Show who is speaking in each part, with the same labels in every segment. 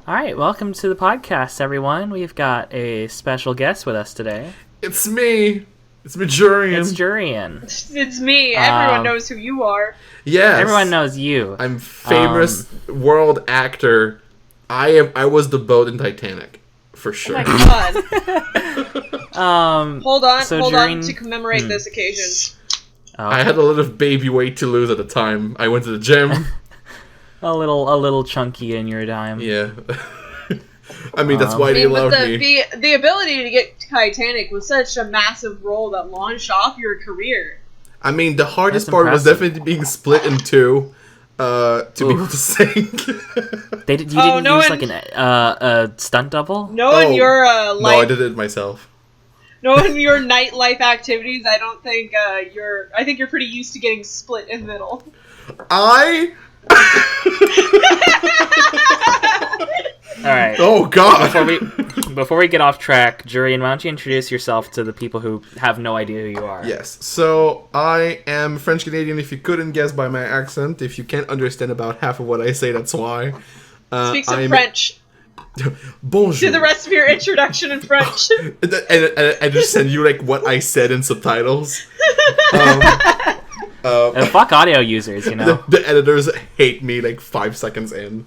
Speaker 1: All right, welcome to the podcast, everyone. We've got a special guest with us today.
Speaker 2: It's me. It's me, Jurian.
Speaker 1: It's Jurian.
Speaker 3: It's me. Everyone knows who you are.
Speaker 2: Yes.
Speaker 1: Everyone knows you.
Speaker 2: I'm famous world actor. I was the boat in Titanic, for sure.
Speaker 3: Oh my god. Hold on to commemorate this occasion.
Speaker 1: Oh.
Speaker 2: I had a lot of baby weight to lose at the time. I went to the gym.
Speaker 1: a little chunky in your dime.
Speaker 2: Yeah. I mean, that's why they loved me.
Speaker 3: The ability to get Titanic was such a massive role that launched off your career.
Speaker 2: I mean, the hardest part was definitely being split in two to be able to sing.
Speaker 1: You didn't use like a stunt double?
Speaker 3: Knowing your
Speaker 2: No, I did it myself.
Speaker 3: Knowing your nightlife activities, I don't think I think you're pretty used to getting split in the middle.
Speaker 1: Alright.
Speaker 2: Oh god.
Speaker 1: Before we get off track, Jurian, why don't you introduce yourself to the people who have no idea who you are?
Speaker 2: Yes. So, I am French-Canadian, if you couldn't guess by my accent. If you can't understand about half of what I say, that's why.
Speaker 3: Speak some French.
Speaker 2: Bonjour.
Speaker 3: Do the rest of your introduction in French.
Speaker 2: and I just send you like what I said in subtitles.
Speaker 1: Fuck audio users, you know.
Speaker 2: The editors hate me like 5 seconds in.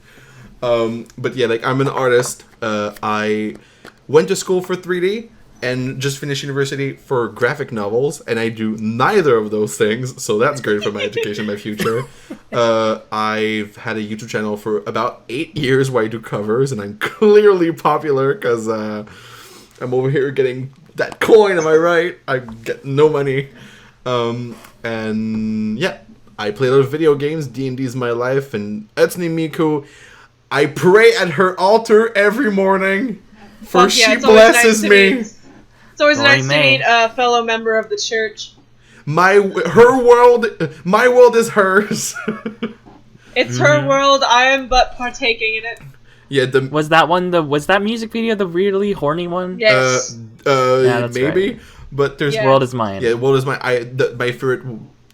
Speaker 2: But yeah, like I'm an artist. I went to school for 3D and just finished university for graphic novels, and I do neither of those things, so that's great for my education, my future. I've had a YouTube channel for about 8 years where I do covers, and I'm clearly popular because I'm over here getting that coin, am I right? I get no money. And yeah, I play a lot of video games. D&D is my life, and it's Miku. I pray at her altar every morning, for she blesses me.
Speaker 3: It's always nice to meet a fellow member of the church.
Speaker 2: My world is hers.
Speaker 3: It's her world. I am but partaking in it.
Speaker 2: Yeah,
Speaker 1: was that music video the really horny one?
Speaker 3: Yes.
Speaker 1: Yeah,
Speaker 2: maybe.
Speaker 1: Right.
Speaker 2: But there's
Speaker 1: World is Mine.
Speaker 2: Yeah, World is Mine. My favorite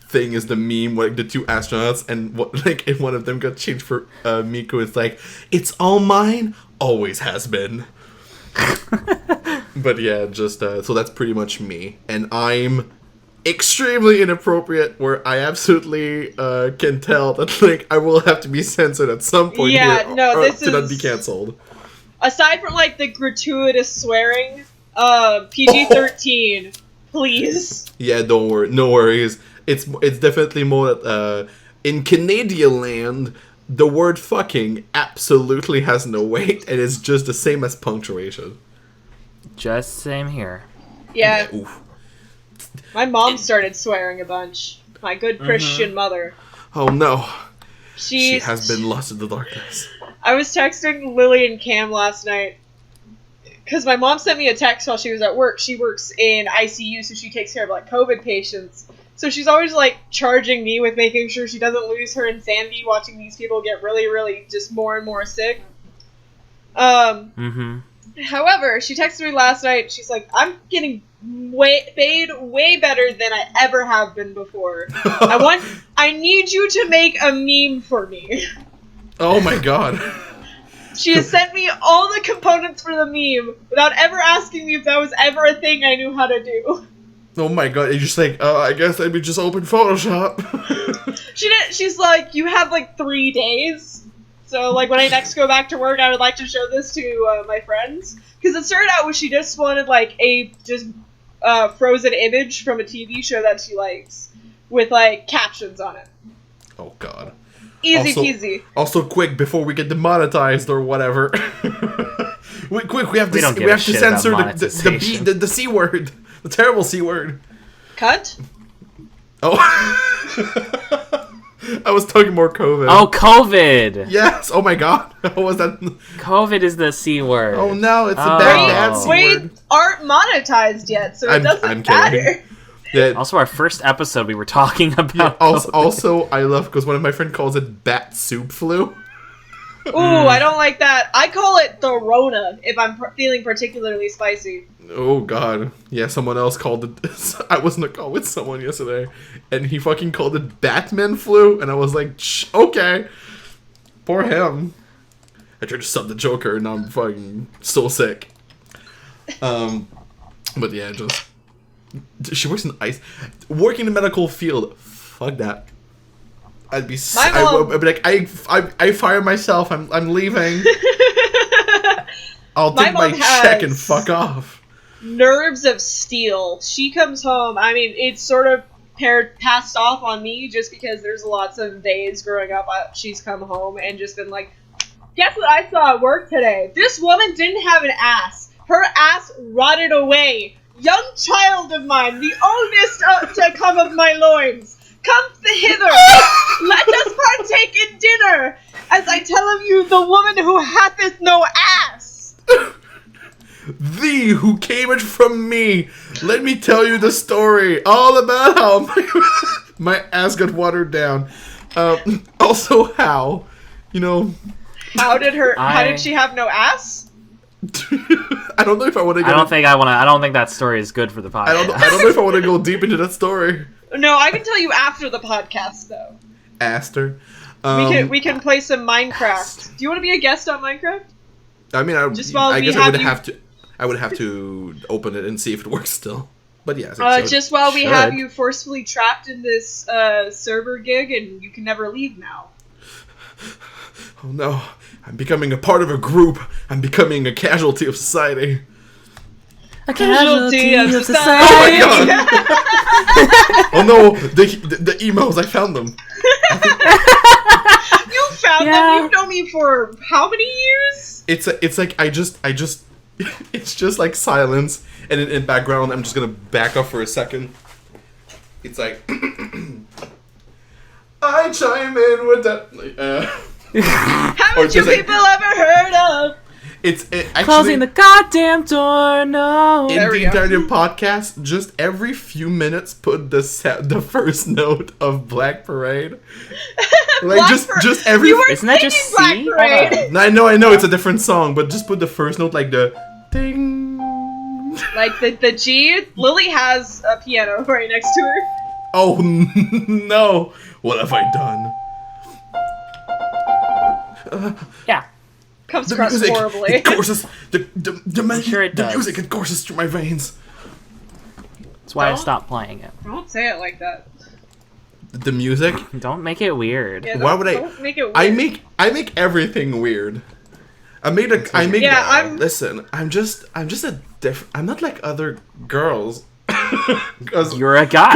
Speaker 2: thing is the meme where like, the two astronauts and if one of them got changed for Miku, it's like, it's all mine, always has been. But yeah, just so that's pretty much me, and I'm extremely inappropriate where I absolutely can tell that like I will have to be censored at some point here to not be cancelled.
Speaker 3: Aside from like the gratuitous swearing, PG-13, please.
Speaker 2: Yeah, don't worry, no worries. It's definitely more that in Canadian land, the word fucking absolutely has no weight, and it's just the same as punctuation. Just
Speaker 1: same here.
Speaker 3: Yeah. My mom started swearing a bunch. My good Christian mother.
Speaker 2: Oh no. She has been lost in the darkness.
Speaker 3: I was texting Lily and Cam last night because my mom sent me a text while she was at work. She works in ICU, so she takes care of like COVID patients. So she's always like charging me with making sure she doesn't lose her insanity watching these people get really, really just more and more sick. However, she texted me last night. She's like, I'm getting paid way better than I ever have been before. I need you to make a meme for me.
Speaker 2: Oh my god.
Speaker 3: She has sent me all the components for the meme without ever asking me if that was ever a thing I knew how to do.
Speaker 2: Oh my god, you're just like, I guess let me just open Photoshop.
Speaker 3: She's like, you have like 3 days. So, like, when I next go back to work, I would like to show this to my friends. Because it started out with she just wanted, like, a frozen image from a TV show that she likes. With, like, captions on it.
Speaker 2: Oh, God.
Speaker 3: Easy peasy.
Speaker 2: Also, quick, before we get demonetized or whatever. we have to censor the C word. The terrible C word.
Speaker 3: Cut?
Speaker 2: Oh. I was talking more COVID.
Speaker 1: Oh, COVID!
Speaker 2: Yes! Oh my god. What was that?
Speaker 1: COVID is the C word.
Speaker 2: Oh no, it's a bad C word.
Speaker 3: We aren't monetized yet, so it doesn't matter.
Speaker 2: Yeah.
Speaker 1: Also, our first episode, we were talking about
Speaker 2: also, I love, because one of my friends calls it bat soup flu.
Speaker 3: Ooh, I don't like that. I call it the Rona if I'm feeling particularly spicy.
Speaker 2: Oh god. Yeah, someone else called it. I was in a call with someone yesterday, and he fucking called it Batman flu, and I was like, okay. Poor him. I tried to sub the Joker, and now I'm fucking so sick. But yeah, just she works in ice, working in the medical field. Fuck that. I'd be I'd be like, I fire myself. I'm leaving. I'll take my check and fuck off.
Speaker 3: Nerves of steel. She comes home. I mean, it's sort of passed off on me just because there's lots of days growing up she's come home and just been like, guess what I saw at work today? This woman didn't have an ass. Her ass rotted away. Young child of mine, the oldest to come of my loins, come hither. Let us partake in dinner, as I tell of you, the woman who hath no ass.
Speaker 2: Thee who cameth from me, let me tell you the story all about how my ass got watered down. Also, how,
Speaker 3: how did she have no ass?
Speaker 2: I don't know if I want to.
Speaker 1: I don't think that story is good for the podcast.
Speaker 2: I don't know if I want to go deep into that story.
Speaker 3: No, I can tell you after the podcast, though.
Speaker 2: Aster.
Speaker 3: We can play some Minecraft. Do you want to be a guest on Minecraft?
Speaker 2: I mean, I guess I would have to open it and see if it works still. But yes.
Speaker 3: Just while we have you forcefully trapped in this server gig, and you can never leave now.
Speaker 2: Oh no! I'm becoming a part of a group. I'm becoming a casualty of society.
Speaker 3: A casualty of society.
Speaker 2: Oh my god! Oh no! The emails, I found them.
Speaker 3: You found them? You've known me for how many years?
Speaker 2: It's like I just it's just like silence, and in background I'm just gonna back up for a second. It's like I chime in with that.
Speaker 3: Haven't you people ever heard of?
Speaker 2: It's actually
Speaker 1: closing the goddamn door. No.
Speaker 2: In the entirety of podcast, just every few minutes, put the first note of Black Parade. Like just every.
Speaker 1: Isn't that just
Speaker 3: Black Parade?
Speaker 2: I know it's a different song, but just put the first note like the ding.
Speaker 3: Like the G. Lily has a piano right next to her.
Speaker 2: Oh no! What have I done?
Speaker 1: Yeah.
Speaker 3: Comes across horribly.
Speaker 2: It courses the music. It courses through my veins.
Speaker 1: That's why I stopped playing it.
Speaker 3: Don't say it like that.
Speaker 2: The music.
Speaker 1: Don't make it weird.
Speaker 3: Yeah,
Speaker 2: why would I?
Speaker 3: Don't make it weird.
Speaker 2: I make everything weird. Listen, I'm just a different. I'm not like other girls.
Speaker 1: You're a guy.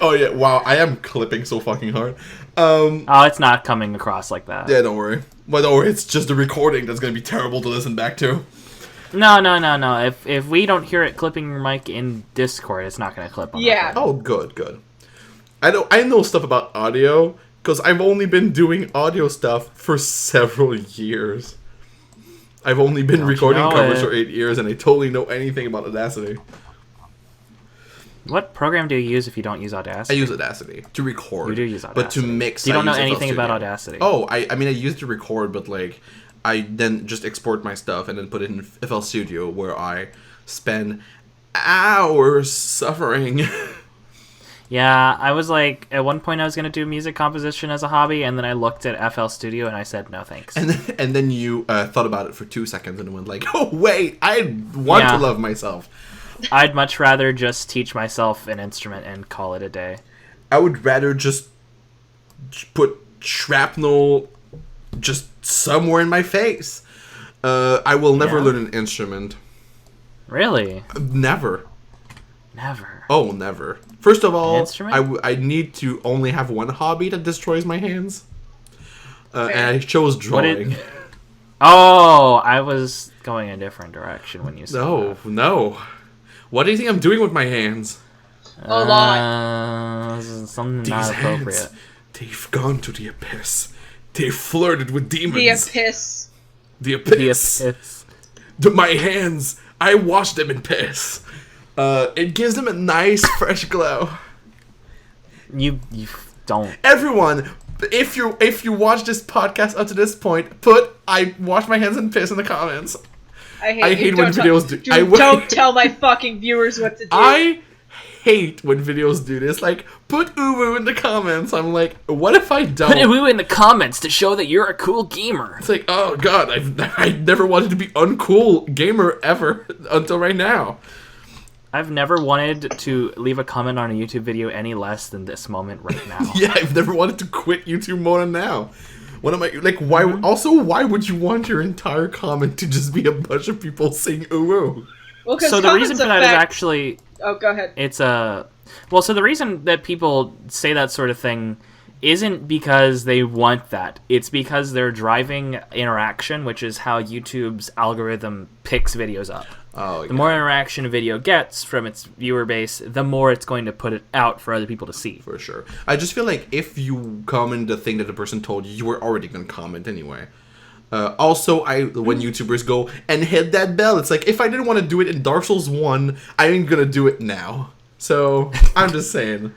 Speaker 2: Oh yeah! Wow, I am clipping so fucking hard.
Speaker 1: It's not coming across like that.
Speaker 2: Yeah, don't worry. But don't worry, it's just the recording that's gonna be terrible to listen back to.
Speaker 1: No. If we don't hear it clipping your mic in Discord, it's not gonna clip on.
Speaker 3: Yeah.
Speaker 2: Oh, good. I know stuff about audio because I've only been doing audio stuff for several years. I've only been recording covers for 8 years, and I totally know anything about Audacity.
Speaker 1: What program do you use if you don't use Audacity?
Speaker 2: I use Audacity to record.
Speaker 1: You do use Audacity.
Speaker 2: But to mix,
Speaker 1: you don't know
Speaker 2: use FL
Speaker 1: anything
Speaker 2: Studio.
Speaker 1: about Audacity.
Speaker 2: Oh, I mean, I use it to record, but like, I then just export my stuff and then put it in FL Studio, where I spend hours suffering.
Speaker 1: Yeah, I was like, at one point I was going to do music composition as a hobby, and then I looked at FL Studio and I said, no thanks.
Speaker 2: And then you thought about it for 2 seconds and went like, oh wait, I want to love myself.
Speaker 1: I'd much rather just teach myself an instrument and call it a day.
Speaker 2: I would rather just put shrapnel just somewhere in my face. I will never learn an instrument.
Speaker 1: Really?
Speaker 2: Never.
Speaker 1: Never.
Speaker 2: Oh, never. First of all,
Speaker 1: I
Speaker 2: I need to only have one hobby that destroys my hands. And I chose drawing.
Speaker 1: I was going a different direction when you said that.
Speaker 2: No. What do you think I'm doing with my hands?
Speaker 3: A lot.
Speaker 1: Something
Speaker 2: These
Speaker 1: not appropriate.
Speaker 2: hands, they've gone to the abyss. They flirted with demons.
Speaker 3: The abyss.
Speaker 2: The abyss. My hands, I wash them in piss. It gives them a nice, fresh glow.
Speaker 1: You don't.
Speaker 2: Everyone, if you watch this podcast up to this point, put I wash my hands in piss in the comments.
Speaker 3: I hate
Speaker 2: when videos do.
Speaker 3: Don't tell my fucking viewers what to do.
Speaker 2: I hate when videos do this. Like, put uwu in the comments. I'm like, what if I don't?
Speaker 1: Put uwu in the comments to show that you're a cool gamer.
Speaker 2: It's like, oh god, I never wanted to be uncool gamer ever until right now.
Speaker 1: I've never wanted to leave a comment on a YouTube video any less than this moment right now.
Speaker 2: Yeah, I've never wanted to quit YouTube more than now. What am I like? Why? Also, why would you want your entire comment to just be a bunch of people saying uwu?
Speaker 3: Well, 'cause
Speaker 1: So the reason for that is
Speaker 3: affect-
Speaker 1: actually
Speaker 3: Oh, go ahead.
Speaker 1: it's a well. So the reason that people say that sort of thing isn't because they want that. It's because they're driving interaction, which is how YouTube's algorithm picks videos up.
Speaker 2: Oh,
Speaker 1: The more interaction a video gets from its viewer base, the more it's going to put it out for other people to see.
Speaker 2: for sure. I just feel like if you comment the thing that the person told you, you were already gonna comment anyway. Also, when YouTubers go and hit that bell, it's like, if I didn't want to do it in Dark Souls 1, I ain't gonna do it now. So I'm just saying.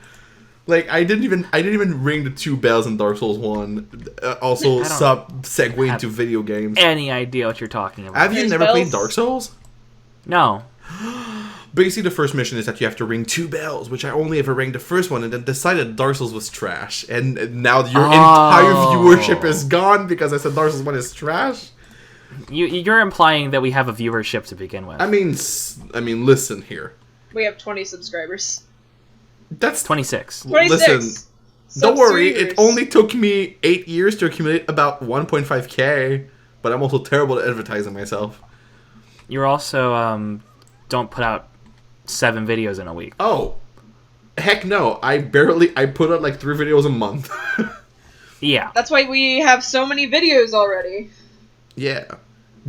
Speaker 2: Like, I didn't even ring the 2 bells in Dark Souls 1. Also, segue into video games.
Speaker 1: Any idea what you're talking about?
Speaker 2: Have you
Speaker 3: There's
Speaker 2: never played
Speaker 3: bells?
Speaker 2: Dark Souls?
Speaker 1: No.
Speaker 2: Basically, the first mission is that you have to ring 2 bells, which I only ever rang the first one, and then decided Dark Souls was trash. And now your entire viewership is gone because I said Dark Souls 1 is trash.
Speaker 1: You're implying that we have a viewership to begin with.
Speaker 2: I mean, listen here.
Speaker 3: We have 20 subscribers.
Speaker 2: That's
Speaker 1: 26.
Speaker 3: 26.
Speaker 2: Listen, don't worry. It
Speaker 3: Subscribers.
Speaker 2: only took me 8 years to accumulate about 1.5k, but I'm also terrible at advertising myself.
Speaker 1: You're also don't put out 7 videos in a week.
Speaker 2: Oh, heck no! I put out like 3 videos a month.
Speaker 1: Yeah.
Speaker 3: That's why we have so many videos already.
Speaker 2: Yeah.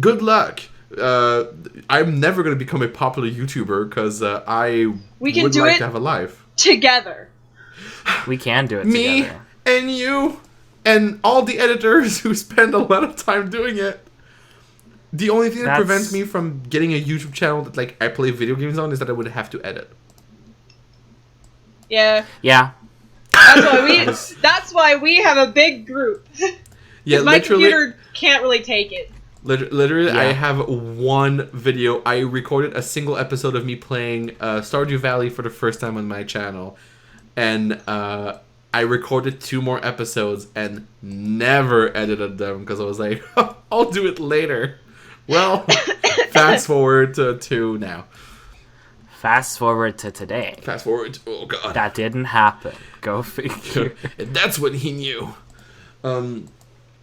Speaker 2: Good luck. I'm never gonna become a popular YouTuber because I
Speaker 3: We can
Speaker 2: would
Speaker 3: do
Speaker 2: like
Speaker 3: it
Speaker 2: to have a life.
Speaker 3: together.
Speaker 1: We can do it
Speaker 2: Me
Speaker 1: together.
Speaker 2: and you and all the editors who spend a lot of time doing it. The only thing that
Speaker 1: That's-
Speaker 2: prevents me from getting a YouTube channel that like I play video games on is that I would have to edit.
Speaker 3: Yeah.
Speaker 1: Yeah.
Speaker 3: That's why we have a big group.
Speaker 2: Yeah,
Speaker 3: My
Speaker 2: literally.
Speaker 3: computer can't really take it.
Speaker 2: Literally,
Speaker 1: Yeah.
Speaker 2: I have one video. I recorded a single episode of me playing Stardew Valley for the first time on my channel, and I recorded 2 more episodes and never edited them because I was like, I'll do it later. Well, fast forward to now.
Speaker 1: Fast forward to today.
Speaker 2: Fast forward. Oh god.
Speaker 1: That didn't happen. Go figure.
Speaker 2: And that's what he knew.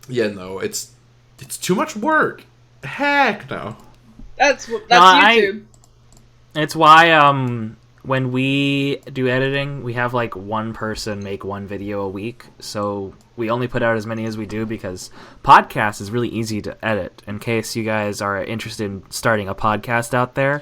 Speaker 2: Yeah, no, it's too much work. Heck no.
Speaker 3: That's
Speaker 1: No,
Speaker 3: YouTube.
Speaker 1: It's why when we do editing, we have like one person make 1 video a week. So we only put out as many as we do because podcast is really easy to edit. In case you guys are interested in starting a podcast out there,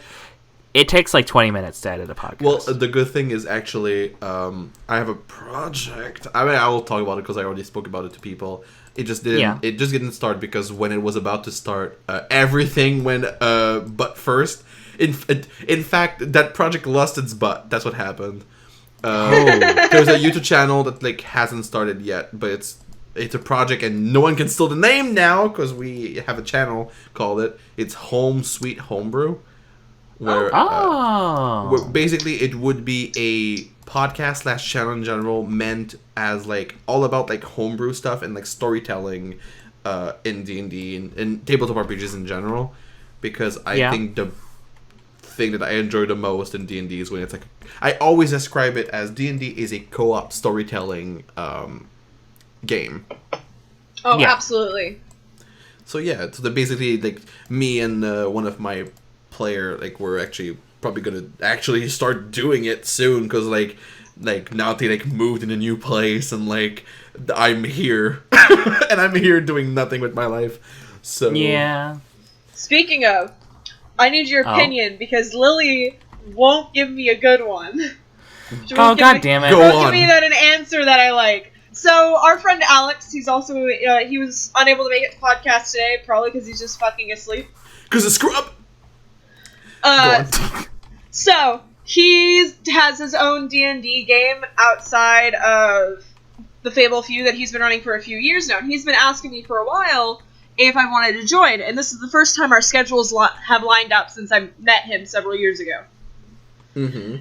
Speaker 1: it takes like 20 minutes to edit a podcast.
Speaker 2: Well, the good thing is actually, I have a project. I mean, I will talk about it because I already spoke about it to people. It just didn't.
Speaker 1: Yeah.
Speaker 2: It just didn't start because when it was about to start, everything went butt first. In fact, that project lost its butt. That's what happened. There's a YouTube channel that like hasn't started yet, but it's a project and no one can steal the name now because we have a channel called it. It's Home Sweet Homebrew. Where basically it would be a podcast / channel in general meant as like all about like homebrew stuff and like storytelling in D&D and tabletop RPGs in general, because I think the thing that I enjoy the most in D&D is when it's like, I always describe it as D&D is a co-op storytelling game.
Speaker 3: Oh,
Speaker 1: Yeah.
Speaker 3: absolutely.
Speaker 2: So yeah, so basically like me and one of my player, like we're actually probably gonna actually start doing it soon because like now they like moved in a new place and like I'm here and I'm here doing nothing with my life. So
Speaker 1: yeah.
Speaker 3: Speaking of, I need your opinion because Lily won't give me a good one.
Speaker 1: Oh god damn it!
Speaker 2: Go
Speaker 3: Won't
Speaker 2: on.
Speaker 3: give me an answer that I like. So our friend Alex, he's also he was unable to make it to podcast today, probably because he's just fucking asleep.
Speaker 2: Because of screw up. Go on.
Speaker 3: So he has his own D&D game outside of TheFableFew that he's been running for a few years now, and he's been asking me for a while if I wanted to join. And this is the first time our schedules have lined up since I met him several years ago.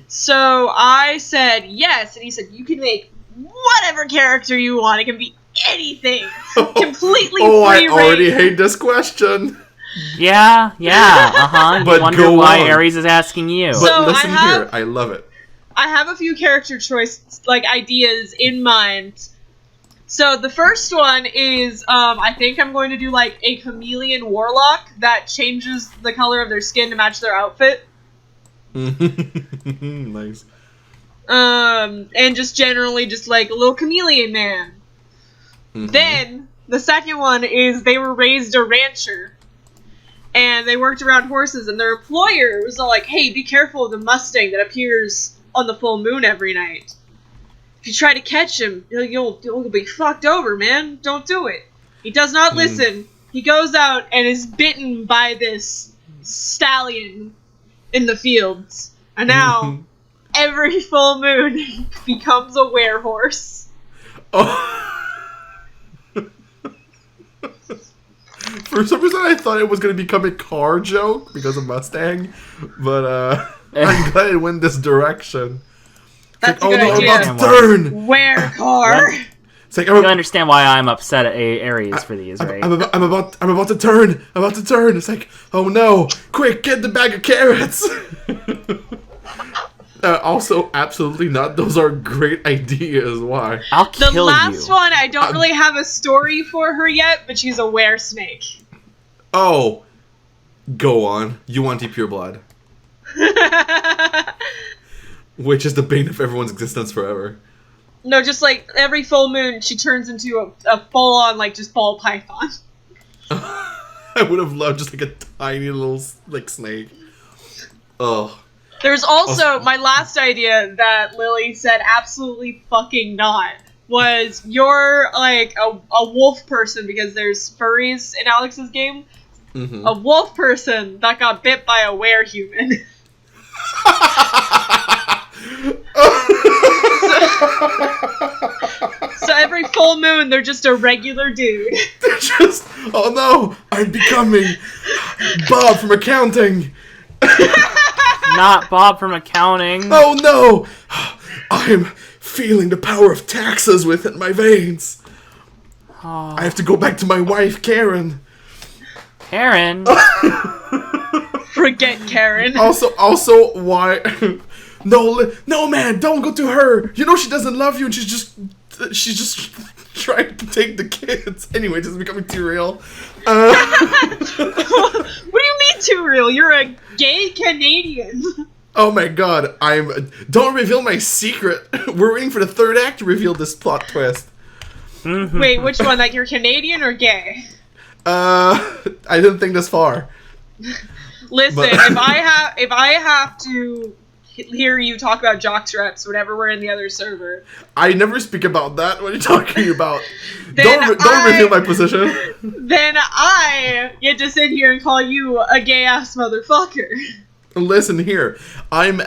Speaker 3: So I said yes, and he said, you can make whatever character you want. It can be anything. Completely free
Speaker 2: I already
Speaker 3: reign.
Speaker 2: hate this question.
Speaker 1: Yeah, you
Speaker 2: But
Speaker 1: wonder
Speaker 2: go
Speaker 1: why
Speaker 2: on.
Speaker 1: Ares is asking you.
Speaker 2: But
Speaker 3: So
Speaker 2: listen here, I love it.
Speaker 3: I have a few character choice ideas in mind. So the first one is I think I'm going to do like a chameleon warlock that changes the color of their skin to match their outfit.
Speaker 2: Nice.
Speaker 3: And just generally just like a little chameleon man. Then the second one is they were raised a rancher. And they worked around horses, and their employer was all like, hey, be careful of the Mustang that appears on the full moon every night. If you try to catch him, you'll be fucked over, man. Don't do it. He does not listen. He goes out and is bitten by this stallion in the fields. And now, every full moon, he becomes a werehorse.
Speaker 2: Oh. For some reason, I thought it was going to become a car joke because of Mustang, but I'm glad it went this direction.
Speaker 3: That's
Speaker 2: like,
Speaker 3: a good idea.
Speaker 2: I'm about to turn.
Speaker 3: Where car?
Speaker 2: It's like
Speaker 1: You understand why I'm upset at Ares for these, right?
Speaker 2: I'm about to turn. I'm about to turn. It's like, oh no! Quick, get the bag of carrots. Also, absolutely not. Those are great ideas. Why?
Speaker 1: I'll kill
Speaker 3: The last
Speaker 1: you.
Speaker 3: one, I don't really have a story for her yet, but she's a weresnake.
Speaker 2: Oh, go on. You want to pure blood, which is the bane of everyone's existence forever.
Speaker 3: No, just like every full moon, she turns into a full-on, like, just ball python.
Speaker 2: I would have loved just like a tiny little like snake. Oh.
Speaker 3: There's also my last idea that Lily said absolutely fucking not. Was you're like a wolf person because there's furries in Alex's game. A wolf person that got bit by a were-human. So every full moon, they're just a regular dude.
Speaker 2: They're just, oh no, I'm becoming Bob from accounting.
Speaker 1: Not Bob from accounting.
Speaker 2: Oh no, I'm feeling the power of taxes within my veins.
Speaker 1: Oh.
Speaker 2: I have to go back to my wife, Karen.
Speaker 1: Karen.
Speaker 3: Forget Karen.
Speaker 2: Also, why? No, man, don't go to her. You know she doesn't love you, and she's just trying to take the kids. Anyway, this is becoming too real.
Speaker 3: What do you mean too real? You're a gay Canadian.
Speaker 2: Oh my god, don't reveal my secret. We're waiting for the third act to reveal this plot twist.
Speaker 3: Wait, which one? Like you're Canadian or gay?
Speaker 2: I didn't think this far.
Speaker 3: Listen,
Speaker 2: But-
Speaker 3: if I have to hear you talk about jockstraps whenever we're in the other server,
Speaker 2: I never speak about that. What are you talking about?
Speaker 3: Then
Speaker 2: Don't reveal my position.
Speaker 3: then I get to sit here and call you a gay ass motherfucker.
Speaker 2: Listen here, I'm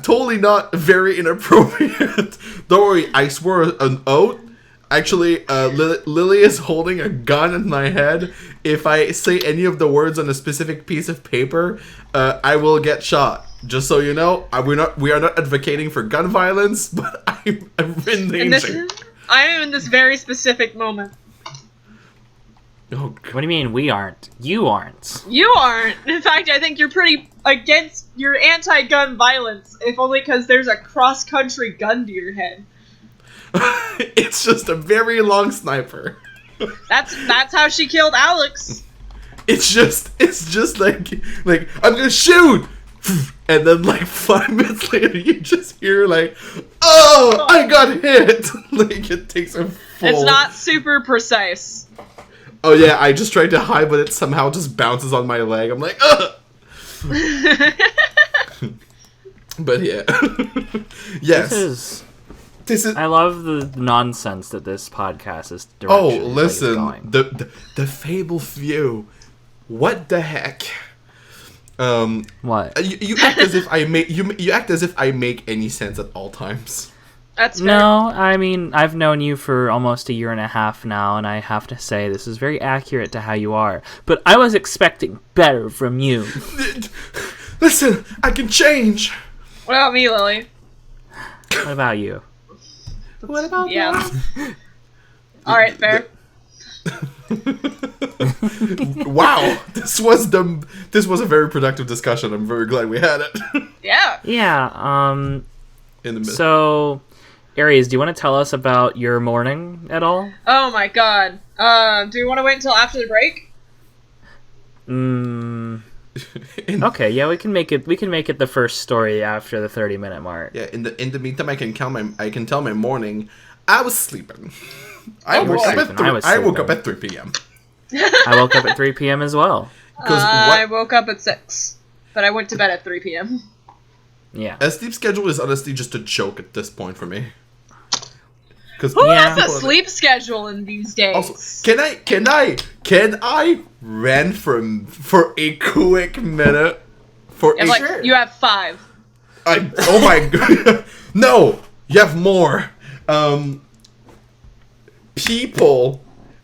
Speaker 2: totally not very inappropriate. Don't worry, I swear an oath. Actually, Lily is holding a gun in my head. If I say any of the words on a specific piece of paper, I will get shot. Just so you know, we are not advocating for gun violence, but I'm in danger.
Speaker 3: I am in this very specific moment.
Speaker 2: Oh,
Speaker 1: What do you mean we aren't? You aren't.
Speaker 3: You aren't. In fact, I think you're pretty against. You're anti-gun violence, if only because there's a cross-country gun to your head.
Speaker 2: It's just a very long sniper.
Speaker 3: That's how she killed Alex.
Speaker 2: It's just like I'm gonna shoot, and then like 5 minutes later you just hear like, oh, I got hit. Like it takes a full.
Speaker 3: It's not super precise.
Speaker 2: Oh yeah, I just tried to hide, but it somehow just bounces on my leg. I'm like, ugh. But yeah, yes. This is.
Speaker 1: I love the nonsense that this podcast is.
Speaker 2: Oh,
Speaker 1: direction
Speaker 2: listen,
Speaker 1: going.
Speaker 2: the FableFew. What the heck?
Speaker 1: What?
Speaker 2: You act as if I make you act as if I make any sense at all times.
Speaker 3: That's fair.
Speaker 1: No, I mean, I've known you for almost a year and a half now, and I have to say this is very accurate to how you are. But I was expecting better from you.
Speaker 2: Listen, I can change.
Speaker 3: What about me, Lily?
Speaker 1: What about you?
Speaker 2: What about
Speaker 3: Yeah. Alright, fair.
Speaker 2: Wow, this was a very productive discussion. I'm very glad we had it.
Speaker 3: Yeah.
Speaker 1: Yeah.
Speaker 2: In the middle.
Speaker 1: So, Aries, do you want to tell us about your morning at all?
Speaker 3: Oh my god. Do we want to wait until after the break?
Speaker 1: Okay, yeah, we can make it the first story after the 30-minute mark.
Speaker 2: Yeah. In the meantime, I can tell my morning. I was sleeping. I
Speaker 1: You were
Speaker 2: woke
Speaker 1: sleeping.
Speaker 2: I woke up at 3 p.m.
Speaker 1: I woke up at 3 p.m. as well.
Speaker 3: I woke up at 6, but I went to bed at 3 p.m.
Speaker 1: Yeah.
Speaker 2: A sleep schedule is honestly just a joke at this point for me.
Speaker 3: Who
Speaker 1: Yeah.
Speaker 3: has a sleep schedule in these days?
Speaker 2: Also, can I rant for a quick minute?
Speaker 3: You have 5.
Speaker 2: Oh my god. No, you have more.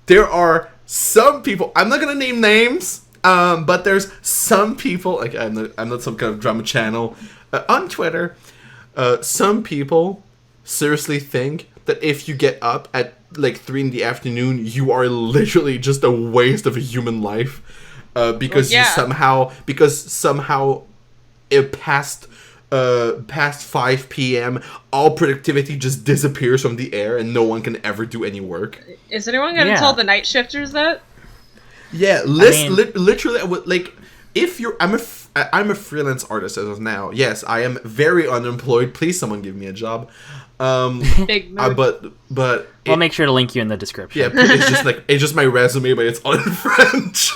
Speaker 2: There are some people, I'm not gonna name names, but there's some people, like I'm not some kind of drama channel, on Twitter, some people seriously think that if you get up at like 3 in the afternoon, you are literally just a waste of a human life, because somehow it past 5 p.m. all productivity just disappears from the air and no one can ever do any work.
Speaker 3: Is anyone gonna tell the night shifters that?
Speaker 2: Yeah, literally, I would, like, if you're, I'm a freelance artist as of now. Yes, I am very unemployed. Please, someone give me a job.
Speaker 3: Big mood.
Speaker 2: But
Speaker 1: We'll make sure to link you in the description.
Speaker 2: yeah, it's just my resume, but it's all in French.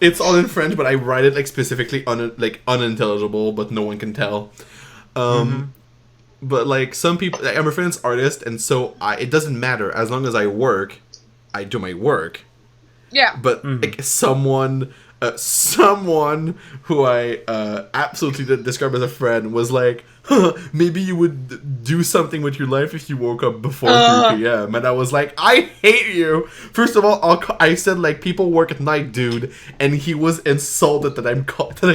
Speaker 2: It's all in French, but I write it like specifically unintelligible, but no one can tell. But like some people, like, I'm a freelance artist, and so it doesn't matter as long as I work. I do my work.
Speaker 3: Yeah.
Speaker 2: But like, someone who I absolutely did describe as a friend was like, maybe you would do something with your life if you woke up before 3 p.m. And I was like, I hate you. First of all, I said, like, people work at night, dude. And he was insulted that I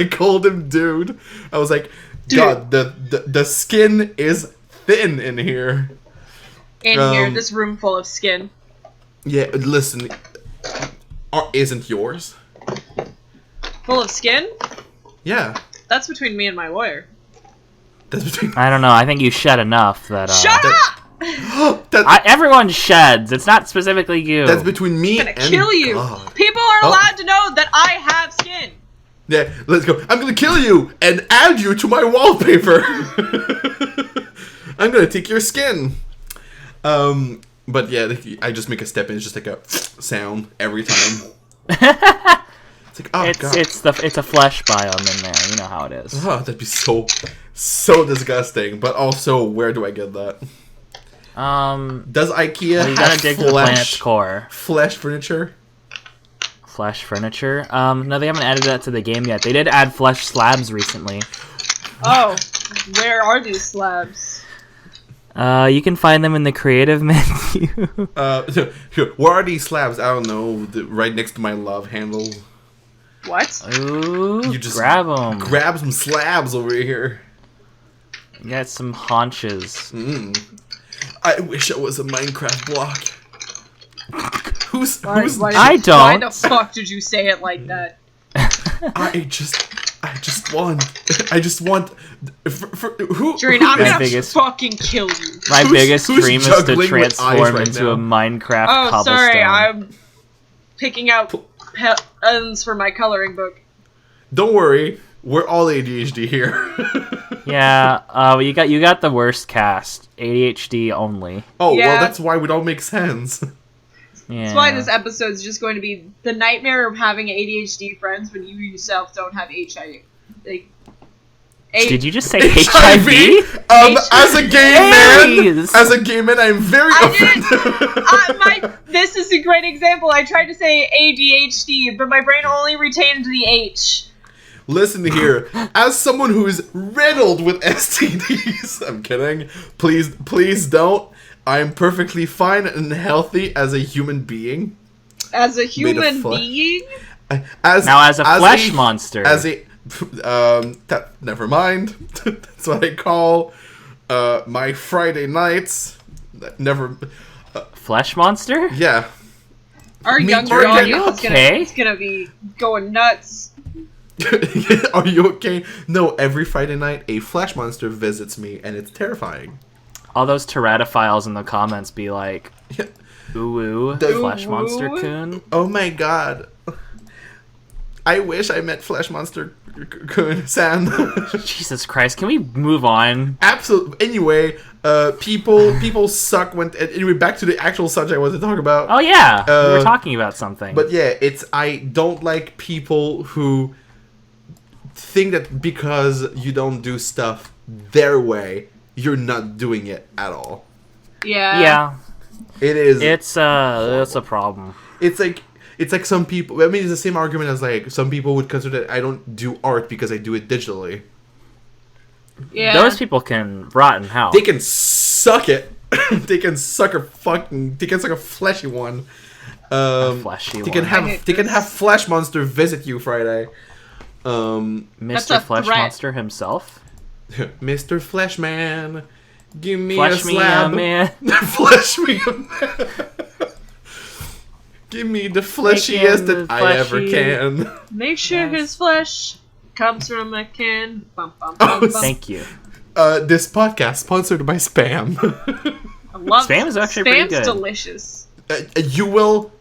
Speaker 2: called him dude. I was like, dude. God, the skin is thin in here.
Speaker 3: Here, this room full of skin.
Speaker 2: Yeah, listen, isn't yours?
Speaker 3: Full of skin?
Speaker 2: Yeah.
Speaker 3: That's between me and my lawyer.
Speaker 2: That's between...
Speaker 1: I don't know. I think you shed enough that.
Speaker 3: Shut up!
Speaker 1: Everyone sheds. It's not specifically you.
Speaker 2: That's between me
Speaker 3: I'm
Speaker 2: and
Speaker 3: gonna kill you.
Speaker 2: God.
Speaker 3: People are allowed to know that I have skin.
Speaker 2: Yeah, let's go. I'm gonna kill you and add you to my wallpaper. I'm gonna take your skin. But yeah, I just make a step and it's just like a sound every time. It's like, oh god.
Speaker 1: It's a flesh biome in there. You know how it is.
Speaker 2: Oh, that'd be so disgusting. But also, where do I get that? Does IKEA
Speaker 1: Well, you gotta
Speaker 2: have
Speaker 1: dig to the planet's core.
Speaker 2: Flesh furniture?
Speaker 1: Flesh furniture? No, they haven't added that to the game yet. They did add flesh slabs recently.
Speaker 3: Oh, where are these slabs?
Speaker 1: You can find them in the creative menu.
Speaker 2: Where are these slabs? I don't know. Right next to my love handle.
Speaker 3: What?
Speaker 1: Ooh,
Speaker 2: You just
Speaker 1: grab them.
Speaker 2: Grab some slabs over here.
Speaker 1: You got some haunches.
Speaker 2: I wish I was a Minecraft block. Who's
Speaker 3: Why
Speaker 1: I don't.
Speaker 3: Why the fuck did you say it like that?
Speaker 2: I just want who?
Speaker 3: Jurian, I'm
Speaker 1: My
Speaker 3: gonna
Speaker 1: biggest-
Speaker 3: fucking kill you.
Speaker 1: My biggest
Speaker 2: who's
Speaker 1: dream is to
Speaker 2: juggling with eyes
Speaker 1: transform
Speaker 2: right
Speaker 1: into
Speaker 2: now?
Speaker 1: a Minecraft
Speaker 3: Oh,
Speaker 1: cobblestone.
Speaker 3: sorry, I'm picking out pens for my coloring book.
Speaker 2: Don't worry, we're all ADHD here.
Speaker 1: Yeah, you got the worst cast. ADHD only.
Speaker 2: Oh
Speaker 3: Yeah.
Speaker 2: well, that's why we don't make sense.
Speaker 1: Yeah.
Speaker 3: That's why this episode is just going to be the nightmare of having ADHD friends when you yourself don't have HIV. Like,
Speaker 1: Did you just say
Speaker 2: HIV?
Speaker 1: HIV?
Speaker 2: As a gay man, I'm very offended.
Speaker 3: This is a great example. I tried to say ADHD, but my brain only retained the H.
Speaker 2: Listen here, as someone who is riddled with STDs, I'm kidding. Please don't. I'm perfectly fine and healthy as a human being.
Speaker 3: As a human
Speaker 2: flesh.
Speaker 3: being?
Speaker 1: Now, as a flesh monster.
Speaker 2: As a Never mind. That's what I call my Friday nights. Never.
Speaker 1: Flesh monster?
Speaker 2: Yeah.
Speaker 3: Our
Speaker 2: Me
Speaker 3: younger
Speaker 2: too. Are
Speaker 1: you
Speaker 3: audience
Speaker 1: okay?
Speaker 3: is gonna be going nuts.
Speaker 2: Are you okay? No, every Friday night a flesh monster visits me, and it's terrifying.
Speaker 1: All those teratophiles in the comments be like, ooh,
Speaker 2: The-
Speaker 1: flesh
Speaker 3: Ooh.
Speaker 1: monster coon.
Speaker 2: Oh my god. I wish I met Flesh Monster Kun-san.
Speaker 1: Jesus Christ, can we move on?
Speaker 2: Absolutely. Anyway, people suck when... Anyway, back to the actual subject I wanted to talk about.
Speaker 1: Oh yeah, we were
Speaker 2: Uh,
Speaker 1: talking about something.
Speaker 2: But yeah, I don't like people who think that because you don't do stuff their way, you're not doing it at all.
Speaker 3: Yeah.
Speaker 1: yeah,
Speaker 2: It is...
Speaker 1: it's a problem.
Speaker 2: It's like some people... I mean, it's the same argument as like some people would consider that I don't do art because I do it digitally.
Speaker 3: Yeah.
Speaker 1: Those people can rot in hell.
Speaker 2: They can suck it. They can suck a fleshy one.
Speaker 1: Fleshy
Speaker 2: They can
Speaker 1: one.
Speaker 3: I hate
Speaker 2: have
Speaker 3: this.
Speaker 2: Flesh Monster visit you Friday.
Speaker 3: That's
Speaker 1: Mr.
Speaker 3: a
Speaker 1: Flesh
Speaker 3: threat.
Speaker 1: Monster himself.
Speaker 2: Mr. Fleshman, give me
Speaker 1: Flesh
Speaker 2: a
Speaker 1: me,
Speaker 2: slab.
Speaker 1: man.
Speaker 2: Flesh me a man. Give me the fleshiest
Speaker 1: Making
Speaker 2: that I ever
Speaker 1: fleshy.
Speaker 2: can.
Speaker 3: Make sure
Speaker 1: Yes.
Speaker 3: his flesh comes from a can. Bum, bum,
Speaker 2: Oh,
Speaker 3: bum, bum.
Speaker 1: Thank you.
Speaker 2: This podcast sponsored by Spam.
Speaker 3: I love
Speaker 1: Spam is actually pretty
Speaker 3: Spam's
Speaker 1: good.
Speaker 3: delicious.
Speaker 2: You will.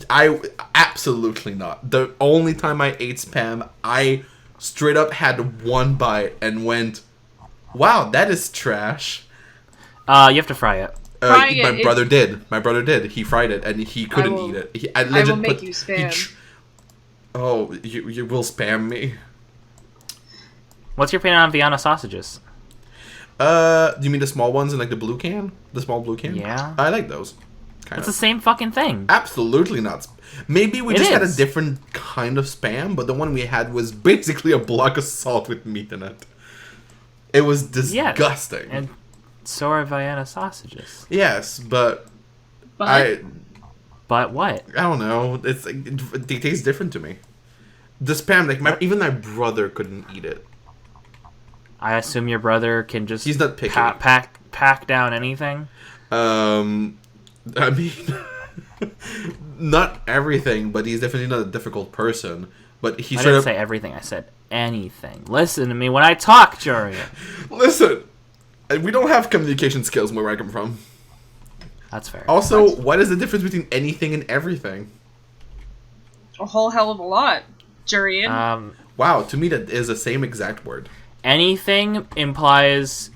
Speaker 2: I absolutely not. The only time I ate Spam, I straight up had one bite and went, "Wow, that is trash."
Speaker 1: You have to fry it.
Speaker 3: Frying
Speaker 2: My
Speaker 3: it
Speaker 2: brother did. My brother did. He fried it and he couldn't
Speaker 3: will-
Speaker 2: eat it.
Speaker 3: I will make you Spam.
Speaker 2: You will spam me.
Speaker 1: What's your opinion on Vienna sausages?
Speaker 2: Do you mean the small ones in like the blue can? The small blue can?
Speaker 1: Yeah.
Speaker 2: I like those. Kind
Speaker 1: It's the
Speaker 2: of.
Speaker 1: same fucking thing.
Speaker 2: Absolutely not. Maybe we
Speaker 1: It
Speaker 2: just had a
Speaker 1: is.
Speaker 2: different kind of spam, but the one we had was basically a block of salt with meat in it. It was disgusting.
Speaker 1: And so are Vienna sausages.
Speaker 2: Yes, but
Speaker 3: But
Speaker 1: But what?
Speaker 2: I don't know. It's like they taste different to me. The spam, like even my brother couldn't eat it.
Speaker 1: I assume your brother can just
Speaker 2: He's not picky.
Speaker 1: pack down anything.
Speaker 2: I mean, not everything, but he's definitely not a difficult person. But he
Speaker 1: I
Speaker 2: straight
Speaker 1: didn't
Speaker 2: up
Speaker 1: say everything. I said anything. Listen to me when I talk, Jurian.
Speaker 2: listen. We don't have communication skills where I come from.
Speaker 1: That's fair.
Speaker 2: Also, what is the difference between anything and everything?
Speaker 3: a whole hell of a lot, Jurian.
Speaker 2: Wow, to me that is the same exact word.
Speaker 1: Anything implies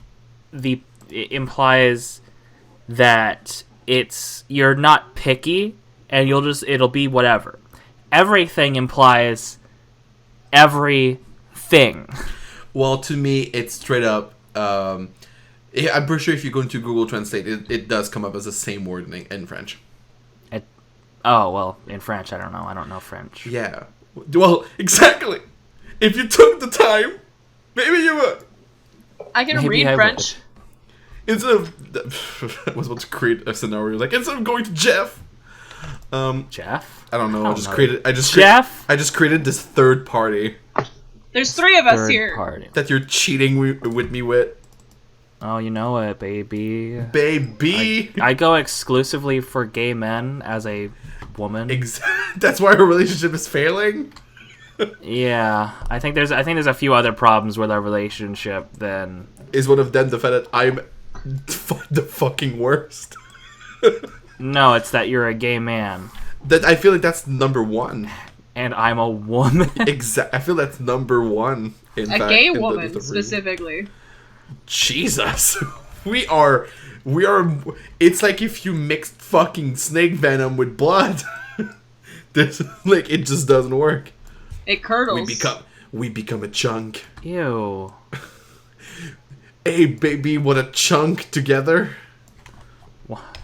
Speaker 1: that you're not picky and it'll be whatever. Everything implies everything.
Speaker 2: Well, to me, it's straight up. I'm pretty sure if you go into Google Translate, it does come up as the same word in French.
Speaker 1: Oh, well, in French, I don't know. I don't know French.
Speaker 2: Yeah. Well, exactly. If you took the time, maybe you would.
Speaker 3: I can
Speaker 1: maybe
Speaker 3: read
Speaker 1: I
Speaker 3: French.
Speaker 2: Instead of... I was about to create a scenario. Like, instead of going to Jeff...
Speaker 1: Jeff?
Speaker 2: I don't know. I just
Speaker 1: know.
Speaker 2: created...
Speaker 1: Jeff?
Speaker 2: I just created this third party
Speaker 3: There's three of us
Speaker 1: Third
Speaker 3: here.
Speaker 1: party.
Speaker 2: that you're cheating with me with.
Speaker 1: Oh, you know it, baby.
Speaker 2: Baby!
Speaker 1: I go exclusively for gay men as a woman.
Speaker 2: That's why our relationship is failing?
Speaker 1: Yeah, I think there's a few other problems with our relationship than
Speaker 2: Is one of them the fact that I'm the fucking worst?
Speaker 1: no, it's that you're a gay man
Speaker 2: That I feel like that's number one.
Speaker 1: and I'm a woman.
Speaker 2: I feel that's number one. In
Speaker 3: A
Speaker 2: fact,
Speaker 3: gay
Speaker 2: in the
Speaker 3: woman,
Speaker 2: three.
Speaker 3: specifically.
Speaker 2: Jesus, we are. It's like if you mixed fucking snake venom with blood. This like it just doesn't work.
Speaker 3: It curdles.
Speaker 2: We become a chunk.
Speaker 1: Ew.
Speaker 2: Hey baby, what a chunk together.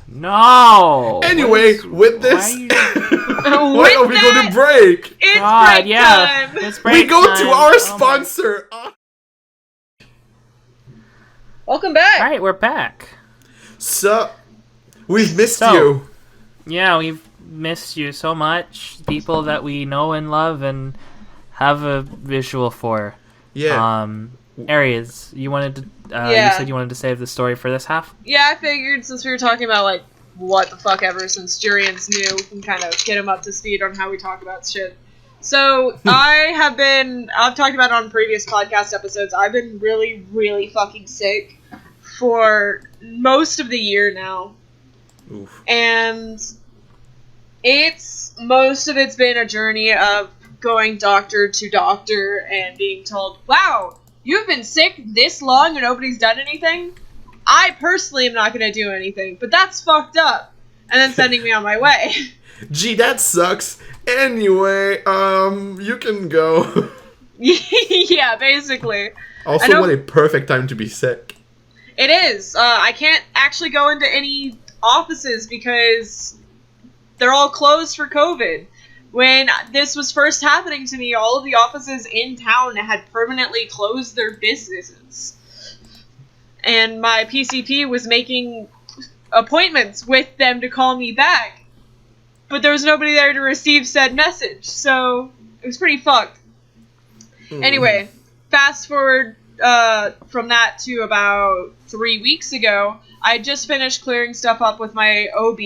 Speaker 1: No.
Speaker 2: Anyway, with
Speaker 1: Why
Speaker 2: this,
Speaker 1: are you-
Speaker 2: why don't we go to break?
Speaker 3: It's
Speaker 1: God,
Speaker 3: break
Speaker 1: yeah.
Speaker 3: time!
Speaker 1: It's
Speaker 2: We
Speaker 1: break
Speaker 2: go
Speaker 1: time.
Speaker 2: to our
Speaker 1: Oh my-
Speaker 2: sponsor.
Speaker 3: Welcome back!
Speaker 1: All right, we're back.
Speaker 2: So, we've missed
Speaker 1: So-
Speaker 2: you.
Speaker 1: Yeah, we've missed you so much. People that we know and love and have a visual for.
Speaker 2: Yeah.
Speaker 1: Aries, you wanted to. You said you wanted to save the story for this half.
Speaker 3: Yeah, I figured since we were talking about like what the fuck ever, since Jurian's new, we can kind of get him up to speed on how we talk about shit. So I've talked about it on previous podcast episodes. I've been really, really fucking sick for most of the year now.
Speaker 2: Oof.
Speaker 3: And most of it's been a journey of going doctor to doctor and being told, wow, you've been sick this long and nobody's done anything? I personally am not going to do anything, but that's fucked up. And then sending me on my way.
Speaker 2: Gee, that sucks. Anyway, you can go.
Speaker 3: Yeah, basically.
Speaker 2: Also, what a perfect time to be sick.
Speaker 3: It is. I can't actually go into any offices because they're all closed for COVID. When this was first happening to me, all of the offices in town had permanently closed their businesses. And my PCP was making appointments with them to call me back. But there was nobody there to receive said message, so it was pretty fucked. Anyway, fast forward from that to about 3 weeks ago, I just finished clearing stuff up with my OB,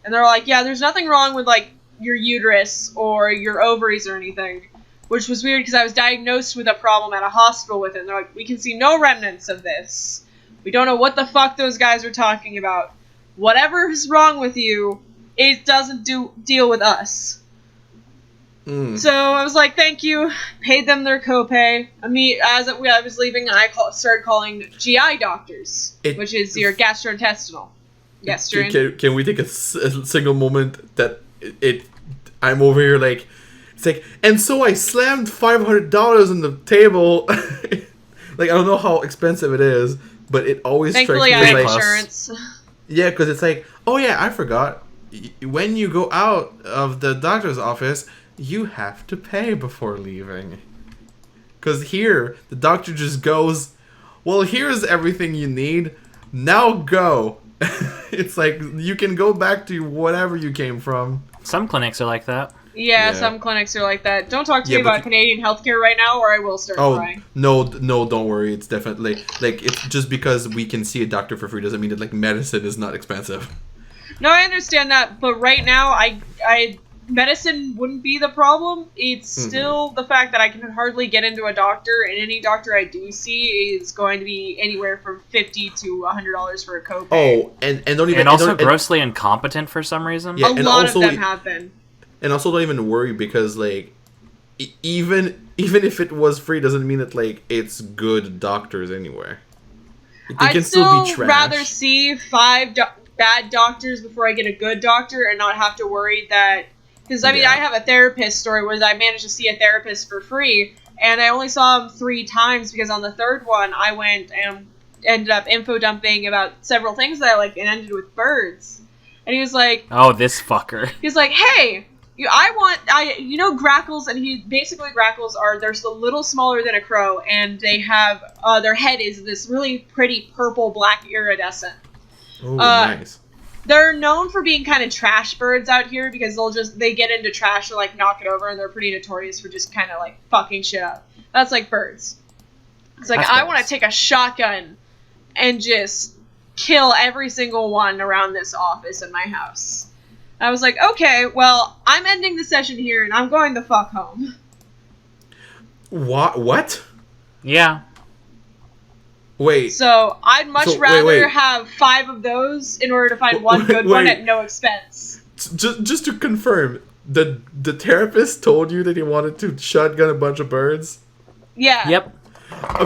Speaker 3: and they're like, yeah, there's nothing wrong with, like, your uterus or your ovaries or anything, which was weird because I was diagnosed with a problem at a hospital with it, and they're like, we can see no remnants of this. We don't know what the fuck those guys are talking about. Whatever is wrong with you, it doesn't deal with us. So I was like, thank you, paid them their copay. As I was leaving, I started calling GI doctors, which is your gastrointestinal. Yes, Jurian?
Speaker 2: Can we take a single moment that I'm over here like, it's like, and so I slammed $500 on the table. Like, I don't know how expensive it is, but it always
Speaker 3: Thankfully,
Speaker 2: strikes me
Speaker 3: I have
Speaker 2: like,
Speaker 3: insurance.
Speaker 2: Yeah, because it's like, oh yeah, I forgot. When you go out of the doctor's office, you have to pay before leaving. Because here, the doctor just goes, well, here's everything you need. Now go. It's like, you can go back to whatever you came from.
Speaker 1: Some clinics are like that.
Speaker 3: Yeah, some clinics are like that. Don't talk to me about Canadian healthcare right now, or I will start crying.
Speaker 2: No, don't worry. It's definitely, like, it's just because we can see a doctor for free doesn't mean that, like, medicine is not expensive.
Speaker 3: No, I understand that, but right now, I medicine wouldn't be the problem. It's still the fact that I can hardly get into a doctor, and any doctor I do see is going to be anywhere from $50 to $100 for a copay.
Speaker 2: Oh, and don't even...
Speaker 1: And also grossly incompetent for some reason.
Speaker 2: Yeah,
Speaker 3: a lot of them have been.
Speaker 2: And also don't even worry because, like, even if it was free doesn't mean that, like, it's good doctors anywhere.
Speaker 3: I'd still rather see 5 bad doctors before I get a good doctor and not have to worry that... Because, I mean, I have a therapist story where I managed to see a therapist for free, and I only saw him 3 times because on the third one, I went and ended up info dumping about several things that I like and ended with birds. And he was like...
Speaker 1: Oh, this fucker.
Speaker 3: He's like, hey... you know grackles, and grackles they're a little smaller than a crow, and they have, their head is this really pretty purple-black iridescent.
Speaker 2: Oh, nice.
Speaker 3: They're known for being kind of trash birds out here, because they get into trash and, like, knock it over, and they're pretty notorious for just kind of, like, fucking shit up. That's like birds. It's like, I want to take a shotgun and just kill every single one around this office in my house. I was like, okay, well, I'm ending the session here, and I'm going the fuck home.
Speaker 2: What?
Speaker 1: Yeah.
Speaker 2: Wait.
Speaker 3: So, I'd much rather have 5 of those in order to find one good one at no expense.
Speaker 2: Just to confirm, the therapist told you that he wanted to shotgun a bunch of birds?
Speaker 3: Yeah.
Speaker 1: Yep.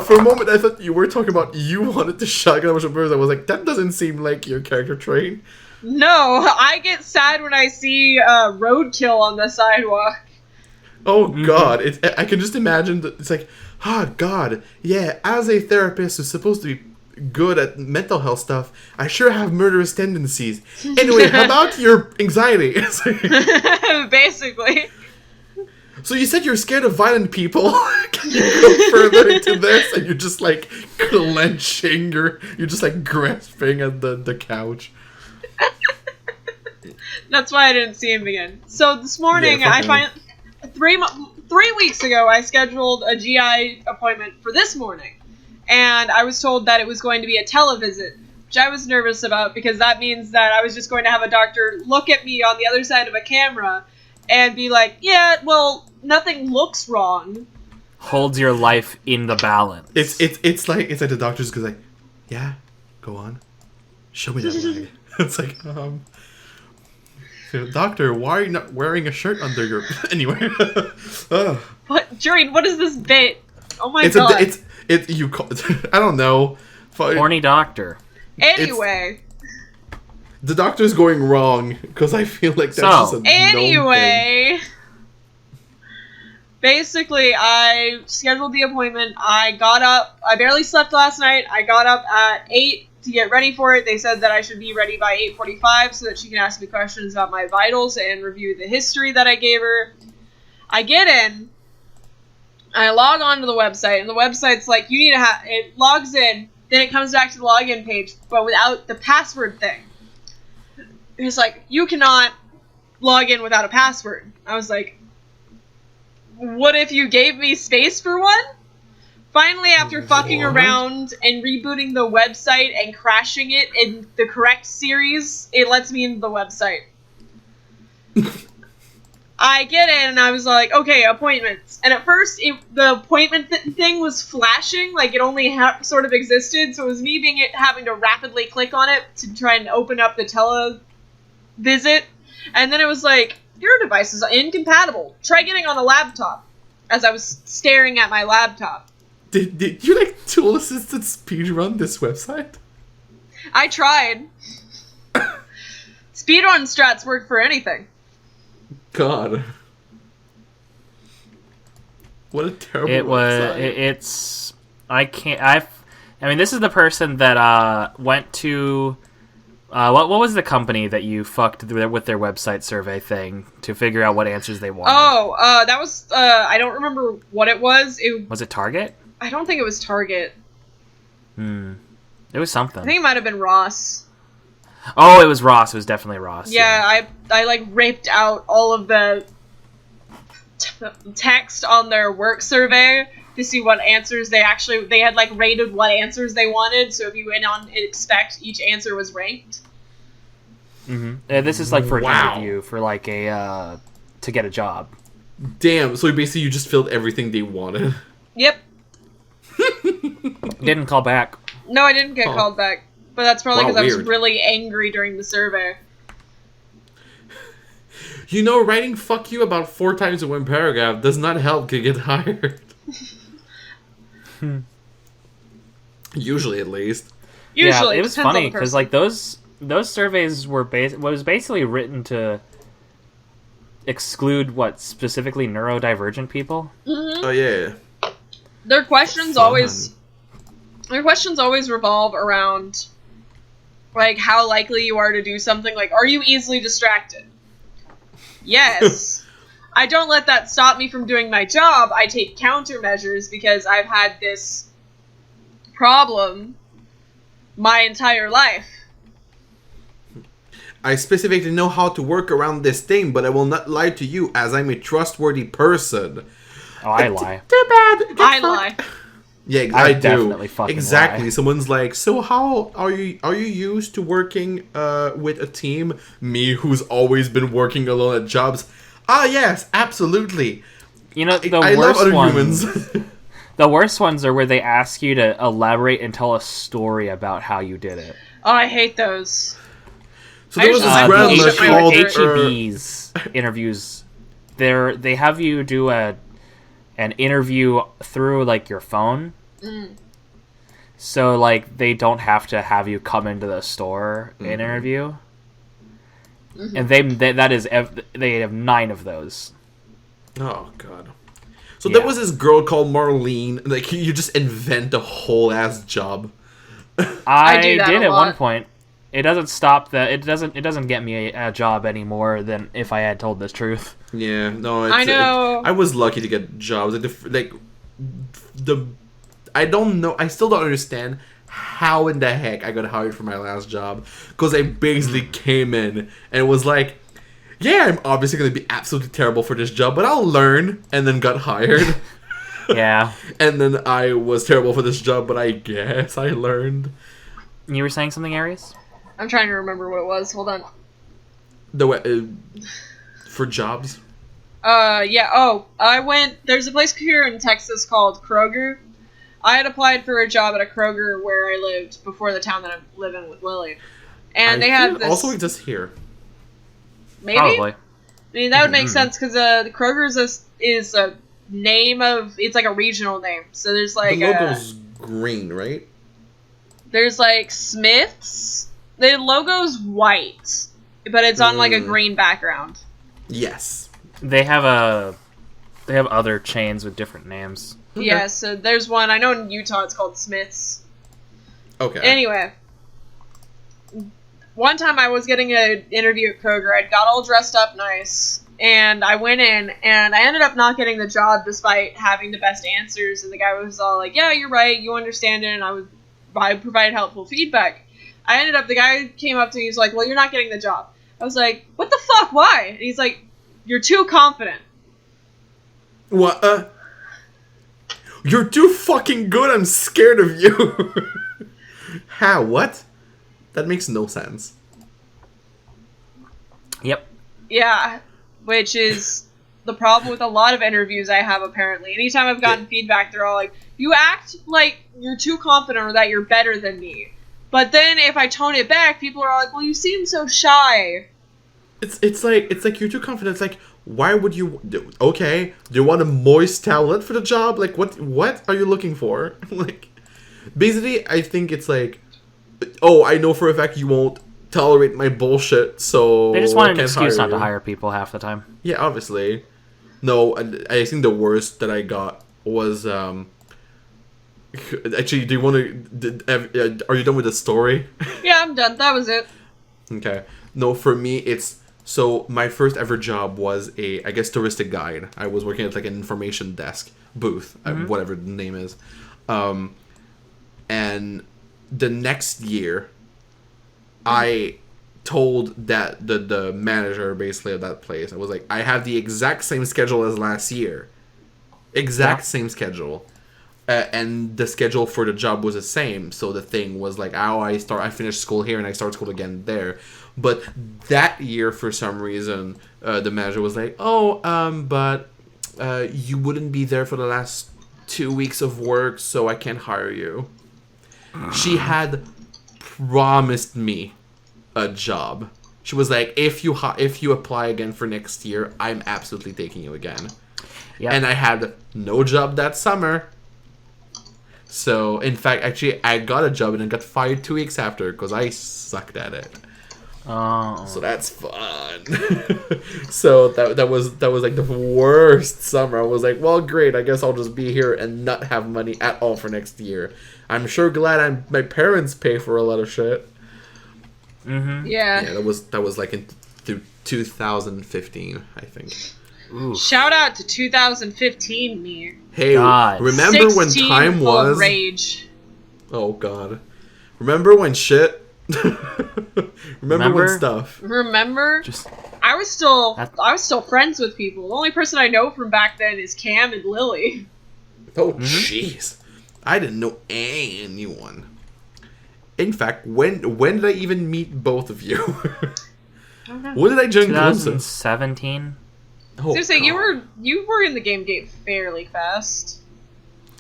Speaker 2: For a moment, I thought you were talking about you wanted to shotgun a bunch of birds. I was like, that doesn't seem like your character trait.
Speaker 3: No, I get sad when I see roadkill on the sidewalk.
Speaker 2: Oh, God. I can just imagine that it's like, oh, God. Yeah, as a therapist who's supposed to be good at mental health stuff, I sure have murderous tendencies. Anyway, how about your anxiety?
Speaker 3: Basically.
Speaker 2: So you said you're scared of violent people. Can you go further into this? And you're just, like, clenching you're just, like, grasping at the couch. That's
Speaker 3: why I didn't see him again. So this morning, I find 3 3 weeks ago, I scheduled a GI appointment for this morning, and I was told that it was going to be a televisit, which I was nervous about because that means that I was just going to have a doctor look at me on the other side of a camera and be like, yeah, well, nothing looks wrong.
Speaker 1: Holds your life in the balance.
Speaker 2: It's like the doctor's goes like, yeah, go on, show me that leg. It's like, so, doctor, why are you not wearing a shirt under your anyway?
Speaker 3: What, Jurian? What is this bit? Oh my god!
Speaker 2: You call, I don't know.
Speaker 1: Horny doctor.
Speaker 3: Anyway,
Speaker 2: the doctor's going wrong because I feel like that's just a
Speaker 3: anyway. Basically, I scheduled the appointment. I got up. I barely slept last night. I got up at 8 to get ready for it. They said that I should be ready by 8:45 so that she can ask me questions about my vitals and review the history that I gave her. I get in. I log on to the website, and the website's like, you need to have... It logs in, then it comes back to the login page, but without the password thing. It's like, you cannot log in without a password. I was like, what if you gave me space for one? Finally, after fucking around and rebooting the website and crashing it in the correct series, it lets me into the website. I get in and I was like, okay, appointments. And at first, the appointment thing was flashing, like it only sort of existed, so it was me having to rapidly click on it to try and open up the televisit. And then it was like, your device is incompatible. Try getting on a laptop. As I was staring at my laptop.
Speaker 2: Did you like tool assisted speedrun this website?
Speaker 3: I tried. Speedrun strats work for anything.
Speaker 2: God. What a terrible website.
Speaker 1: I mean, this is the person that went to... what was the company that you fucked with their website survey thing to figure out what answers they wanted?
Speaker 3: Oh, that was, I don't remember what it was.
Speaker 1: Was it Target?
Speaker 3: I don't think it was Target.
Speaker 1: It was something.
Speaker 3: I think it might have been Ross.
Speaker 1: Oh, it was Ross. It was definitely Ross.
Speaker 3: Yeah. I like, raped out all of the text on their work survey to see what answers they had, like, rated what answers they wanted, so if you went on expect, each answer was ranked.
Speaker 1: This is, like, for an interview, for, like, to get a job.
Speaker 2: Damn, so basically you just filled everything they wanted.
Speaker 3: Yep.
Speaker 1: Didn't call back.
Speaker 3: No, I didn't get called back, but that's probably because I was
Speaker 2: weird.
Speaker 3: really angry during the survey.
Speaker 2: You know, writing fuck you about 4 times in one paragraph does not help to get hired. Usually, at least.
Speaker 3: Usually,
Speaker 1: yeah, it was funny because like those surveys was basically written to exclude specifically neurodivergent people.
Speaker 2: Oh yeah.
Speaker 3: Their questions always revolve around like how likely you are to do something. Like, are you easily distracted? Yes. I don't let that stop me from doing my job. I take countermeasures because I've had this problem my entire life.
Speaker 2: I specifically know how to work around this thing, but I will not lie to you as I'm a trustworthy person.
Speaker 1: Oh, I lie.
Speaker 2: Too bad.
Speaker 3: I lie.
Speaker 2: Yeah, I do.
Speaker 1: Definitely fucking
Speaker 2: exactly.
Speaker 1: lie.
Speaker 2: Someone's like, so how are you used to working with a team? Me, who's always been working alone at jobs. Ah, yes, absolutely.
Speaker 1: You know,
Speaker 2: I love other humans.
Speaker 1: The worst ones are where they ask you to elaborate and tell a story about how you did it.
Speaker 3: Oh, I hate those.
Speaker 2: So there was this grandma called
Speaker 1: HEB's interviews. They have you do an interview through like your phone. So like they don't have to have you come into the store and interview. And they have 9 of those.
Speaker 2: Oh god. So there was this girl called Marlene. Like you just invent a whole ass job.
Speaker 1: I
Speaker 3: do that
Speaker 1: did
Speaker 3: a
Speaker 1: at
Speaker 3: lot.
Speaker 1: one point. It doesn't stop that. It doesn't get me a job anymore than if I had told the truth.
Speaker 2: Yeah, no.
Speaker 3: I know.
Speaker 2: I was lucky to get jobs. I don't know. I still don't understand how in the heck I got hired for my last job, because I basically came in and it was like, yeah, I'm obviously going to be absolutely terrible for this job, but I'll learn, and then got hired.
Speaker 1: Yeah.
Speaker 2: And then I was terrible for this job, but I guess I learned.
Speaker 1: You were saying something, Aries?
Speaker 3: I'm trying to remember what it was. Hold on.
Speaker 2: For jobs?
Speaker 3: Yeah. Oh, there's a place here in Texas called Kroger. I had applied for a job at a Kroger where I lived before the town that I live in with Lily. And they had this...
Speaker 2: also exists here.
Speaker 3: Maybe?
Speaker 1: Probably.
Speaker 3: I mean, that would make sense, because the Kroger is a name of... It's like a regional name. So there's like...
Speaker 2: The logo's green, right?
Speaker 3: There's like Smith's. The logo's white, but it's on like a green background.
Speaker 2: Yes.
Speaker 1: They have other chains with different names.
Speaker 2: Okay.
Speaker 3: Yeah, so there's one. I know in Utah it's called Smith's.
Speaker 2: Okay.
Speaker 3: Anyway. One time I was getting an interview at Kroger. I got all dressed up nice, and I went in, and I ended up not getting the job despite having the best answers, and the guy was all like, yeah, you're right, you understand it, and I provided helpful feedback. The guy came up to me, he's like, well, you're not getting the job. I was like, what the fuck, why? And he's like, you're too confident.
Speaker 2: What? You're too fucking good, I'm scared of you. How? What? That makes no sense.
Speaker 1: Yep.
Speaker 3: Yeah, which is the problem with a lot of interviews I have, apparently. Anytime I've gotten feedback, they're all like, you act like you're too confident or that you're better than me. But then if I tone it back, people are all like, well, you seem so shy.
Speaker 2: It's like you're too confident. It's like, why would you... Okay, do you want a moist towelette for the job? Like, what are you looking for? Like, basically, I think it's like, oh, I know for a fact you won't tolerate my bullshit, so...
Speaker 1: They just want an excuse not to hire people half the time.
Speaker 2: Yeah, obviously. No, I think the worst that I got was... Actually, do you want to... Are you done with the story?
Speaker 3: Yeah, I'm done. That was it.
Speaker 2: Okay. No, for me, it's... So, my first ever job was a, I guess, touristic guide. I was working at, like, an information desk booth, whatever the name is. And the next year, I told that the manager, basically, of that place, I was like, I have the exact same schedule as last year. Same schedule. And the schedule for the job was the same. So the thing was like, I finished school here and I start school again there. But that year, for some reason, the manager was like, but you wouldn't be there for the last 2 weeks of work, so I can't hire you. She had promised me a job. She was like, if you apply again for next year, I'm absolutely taking you again. Yep. And I had no job that summer. So, in fact, actually, I got a job and then got fired 2 weeks after because I sucked at it.
Speaker 1: Oh.
Speaker 2: So that's fun. So that was like the worst summer. I was like, well, great. I guess I'll just be here and not have money at all for next year. I'm sure glad my parents pay for a lot of shit.
Speaker 1: Mm-hmm.
Speaker 3: Yeah.
Speaker 2: Yeah, that was like in 2015, I think.
Speaker 1: Ooh.
Speaker 3: Shout out to 2015 me.
Speaker 2: Hey,
Speaker 1: God.
Speaker 2: remember when time
Speaker 3: full
Speaker 2: was?
Speaker 3: Of rage.
Speaker 2: Oh God, remember when shit? remember when stuff?
Speaker 3: Remember? I was still friends with people. The only person I know from back then is Cam and Lily.
Speaker 2: Oh jeez, I didn't know anyone. In fact, when did I even meet both of you?
Speaker 3: I don't know.
Speaker 2: When did I join
Speaker 1: 2017.
Speaker 3: Oh, so you were in the game fairly fast.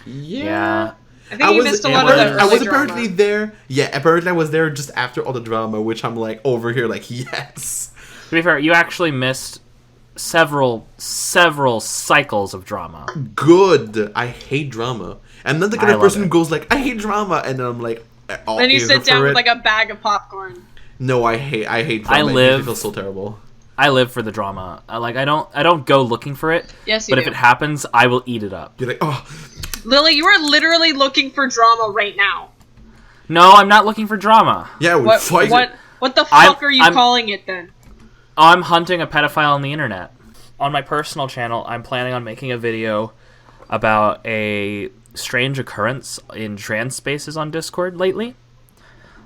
Speaker 2: Yeah.
Speaker 3: I think you missed a lot of the early
Speaker 2: I was
Speaker 3: drama.
Speaker 2: apparently there. Yeah, apparently I was there just after all the drama, which I'm like over here like yes.
Speaker 1: To be fair, you actually missed several cycles of drama.
Speaker 2: Good. I hate drama. I'm not the kind of person who goes like I hate drama, and then I'm like.
Speaker 3: Then you sit down with like a bag of popcorn.
Speaker 2: No, I hate drama. I feel so terrible.
Speaker 1: I live for the drama. I don't go looking for it.
Speaker 3: Yes, you
Speaker 1: but
Speaker 3: do.
Speaker 1: if it happens, I will eat it up.
Speaker 2: You're like, oh,
Speaker 3: Lily, you are literally looking for drama right now.
Speaker 1: No, I'm not looking for drama.
Speaker 2: Yeah, we're fighting.
Speaker 3: What the fuck are you calling it then?
Speaker 1: I'm hunting a pedophile on the internet. On my personal channel, I'm planning on making a video about a strange occurrence in trans spaces on Discord lately.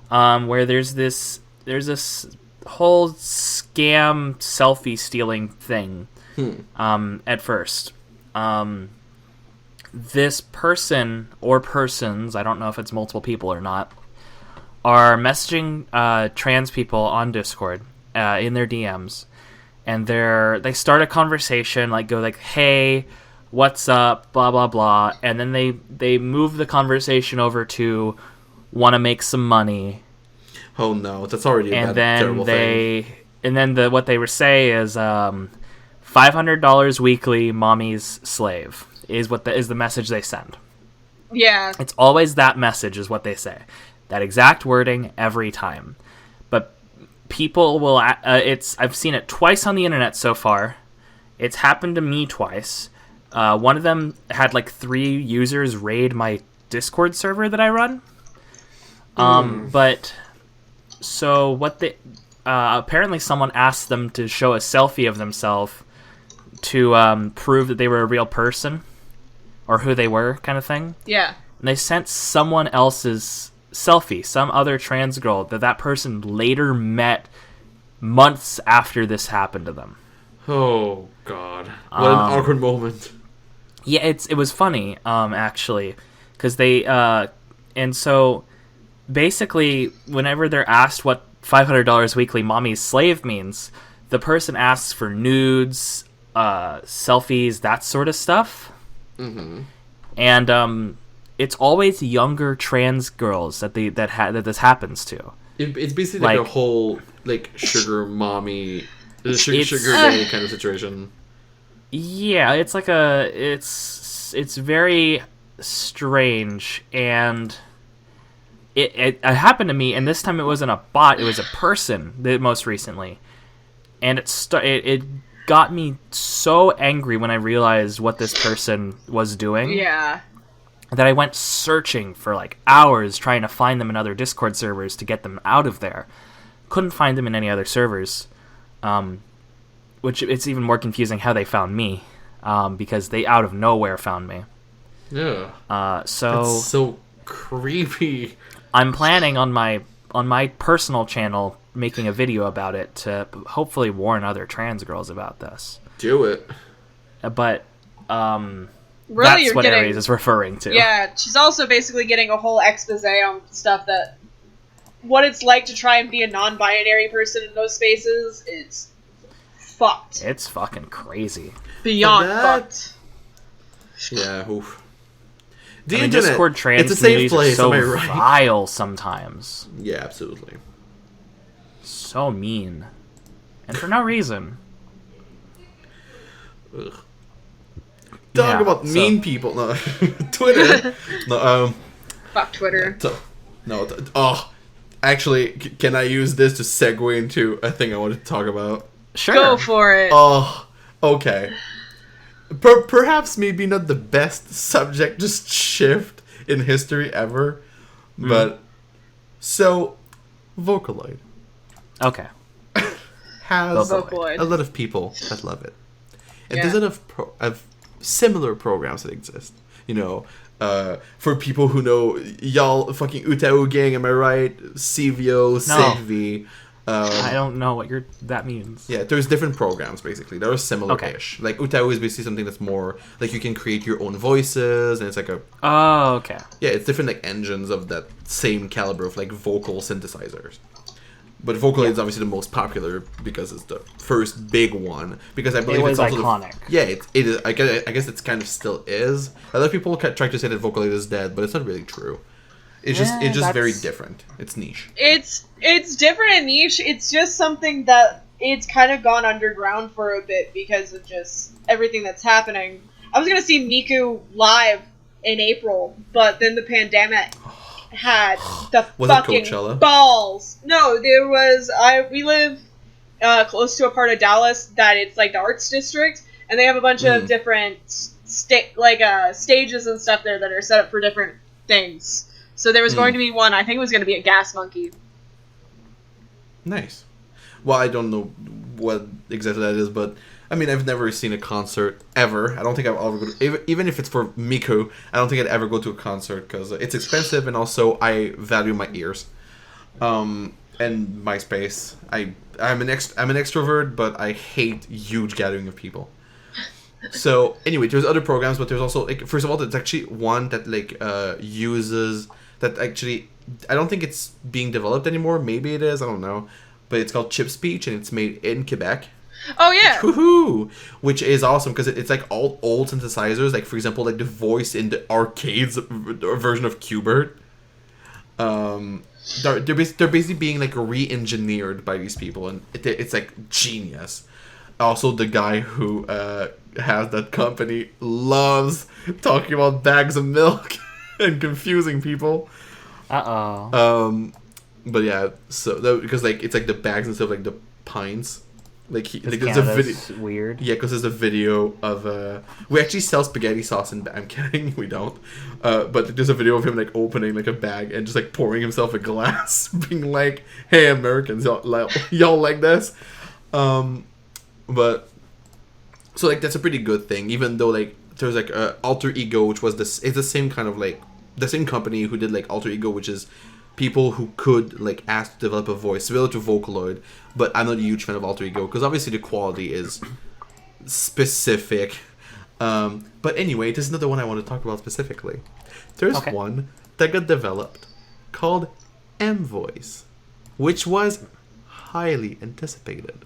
Speaker 1: Where there's this whole scam selfie stealing thing. At first, this person or persons, I don't know if it's multiple people or not, are messaging trans people on Discord in their DMs, and they start a conversation, like go like, "Hey, what's up?" Blah blah blah, and then they move the conversation over to want to make some money.
Speaker 2: Oh no, that's already a terrible thing.
Speaker 1: And then what they would say is $500 weekly, mommy's slave is the message they send.
Speaker 3: Yeah.
Speaker 1: It's always that message is what they say. That exact wording every time. But people will I've seen it twice on the internet so far. It's happened to me twice. One of them had like 3 users raid my Discord server that I run. But so what they apparently someone asked them to show a selfie of themselves to prove that they were a real person or who they were, kind of thing.
Speaker 3: Yeah.
Speaker 1: And they sent someone else's selfie, some other trans girl that person later met months after this happened to them.
Speaker 2: Oh God! What an awkward moment.
Speaker 1: Yeah, it was funny, actually, because they and so basically whenever they're asked what $500 weekly mommy's slave means, the person asks for nudes, selfies, that sort of stuff. Mm-hmm. And it's always younger trans girls that this happens to.
Speaker 2: It's basically like a whole like sugar mommy, sugar daddy kind of situation.
Speaker 1: Yeah, it's like it's very strange, and it happened to me, and this time it wasn't a bot, it was a person most recently, and it got me so angry when I realized what this person was doing.
Speaker 3: Yeah.
Speaker 1: That I went searching for like hours trying to find them in other Discord servers to get them out of there. Couldn't find them in any other servers, which it's even more confusing how they found me, because they out of nowhere found me.
Speaker 2: Yeah.
Speaker 1: So
Speaker 2: that's so creepy.
Speaker 1: I'm planning on my personal channel making a video about it to hopefully warn other trans girls about this.
Speaker 2: Do it.
Speaker 1: But
Speaker 3: really,
Speaker 1: that's what Aries is referring to.
Speaker 3: Yeah, she's also basically getting a whole expose on stuff that what it's like to try and be a non-binary person in those spaces is fucked.
Speaker 1: It's fucking crazy.
Speaker 3: Beyond fucked.
Speaker 2: Yeah, oof.
Speaker 1: The internet, Discord trans
Speaker 2: it's a safe place,
Speaker 1: so
Speaker 2: am I right?
Speaker 1: vile sometimes.
Speaker 2: Yeah, absolutely.
Speaker 1: So mean. And for no reason.
Speaker 2: Ugh. Talk about mean people. No, Twitter. No,
Speaker 3: fuck Twitter.
Speaker 2: Actually, can I use this to segue into a thing I wanted to talk about?
Speaker 1: Sure.
Speaker 3: Go for it.
Speaker 2: Oh, okay. Perhaps maybe not the best subject just shift in history ever, but so Vocaloid.
Speaker 1: Okay.
Speaker 2: Has
Speaker 3: Vocaloid.
Speaker 2: A lot of people that love it. And there's a lot of similar programs that exist. You know, for people who know y'all fucking Utau gang, am I right? Cvio, Sigvi.
Speaker 1: I don't know what that means.
Speaker 2: Yeah, there's different programs basically. They're similar-ish. Okay. Like Utau is basically something that's more like you can create your own voices, and it's like a.
Speaker 1: Oh, okay.
Speaker 2: Yeah, it's different like engines of that same caliber of like vocal synthesizers. But Vocaloid is obviously the most popular because it's the first big one. Because I believe
Speaker 1: it was
Speaker 2: it's also
Speaker 1: iconic.
Speaker 2: It is. I guess it kind of still is. A lot of people try to say that Vocaloid is dead, but it's not really true. It's just very different. It's niche.
Speaker 3: It's different and niche. It's just something that it's kind of gone underground for a bit because of just everything that's happening. I was gonna see Miku live in April, but then the pandemic had the fucking balls. No, there was we live close to a part of Dallas that it's like the arts district, and they have a bunch of different stages and stuff there that are set up for different things. So there was going to be one, I think it was going to be a gas monkey.
Speaker 2: Nice. Well, I don't know what exactly that is, but I mean, I've never seen a concert ever. I don't think I'll ever go to, even if it's for Miku, I don't think I'd ever go to a concert because it's expensive and also I value my ears. and MySpace. I'm an extrovert, but I hate huge gathering of people. So anyway, there's other programs, but there's also like, first of all, there's actually one that like uses that actually, I don't think it's being developed anymore. Maybe it is, I don't know, but it's called Chip Speech, and it's made in Quebec.
Speaker 3: Oh yeah.
Speaker 2: Woohoo! Which is awesome because it's like all old synthesizers. Like for example, like the voice in the arcades version of Qbert. They're basically being like re-engineered by these people, and it's like genius. Also, the guy who has that company loves talking about bags of milk and confusing people. But yeah, so because like it's like the bags instead of like the pints. Like there's a video.
Speaker 1: Weird.
Speaker 2: Yeah, because there's a video of we actually sell spaghetti sauce in. I'm kidding, we don't. But there's a video of him like opening like a bag and just like pouring himself a glass, being like, "Hey, Americans, y'all like this?" But so like that's a pretty good thing, even though like there's like Alter Ego, which was this. It's the same kind of like the same company who did like Alter Ego, which is people who could like ask to develop a voice similar to Vocaloid, but I'm not a huge fan of Alter Ego because obviously the quality is specific. But anyway, this is another one I want to talk about specifically. There's one that got developed called M-Voice, which was highly anticipated.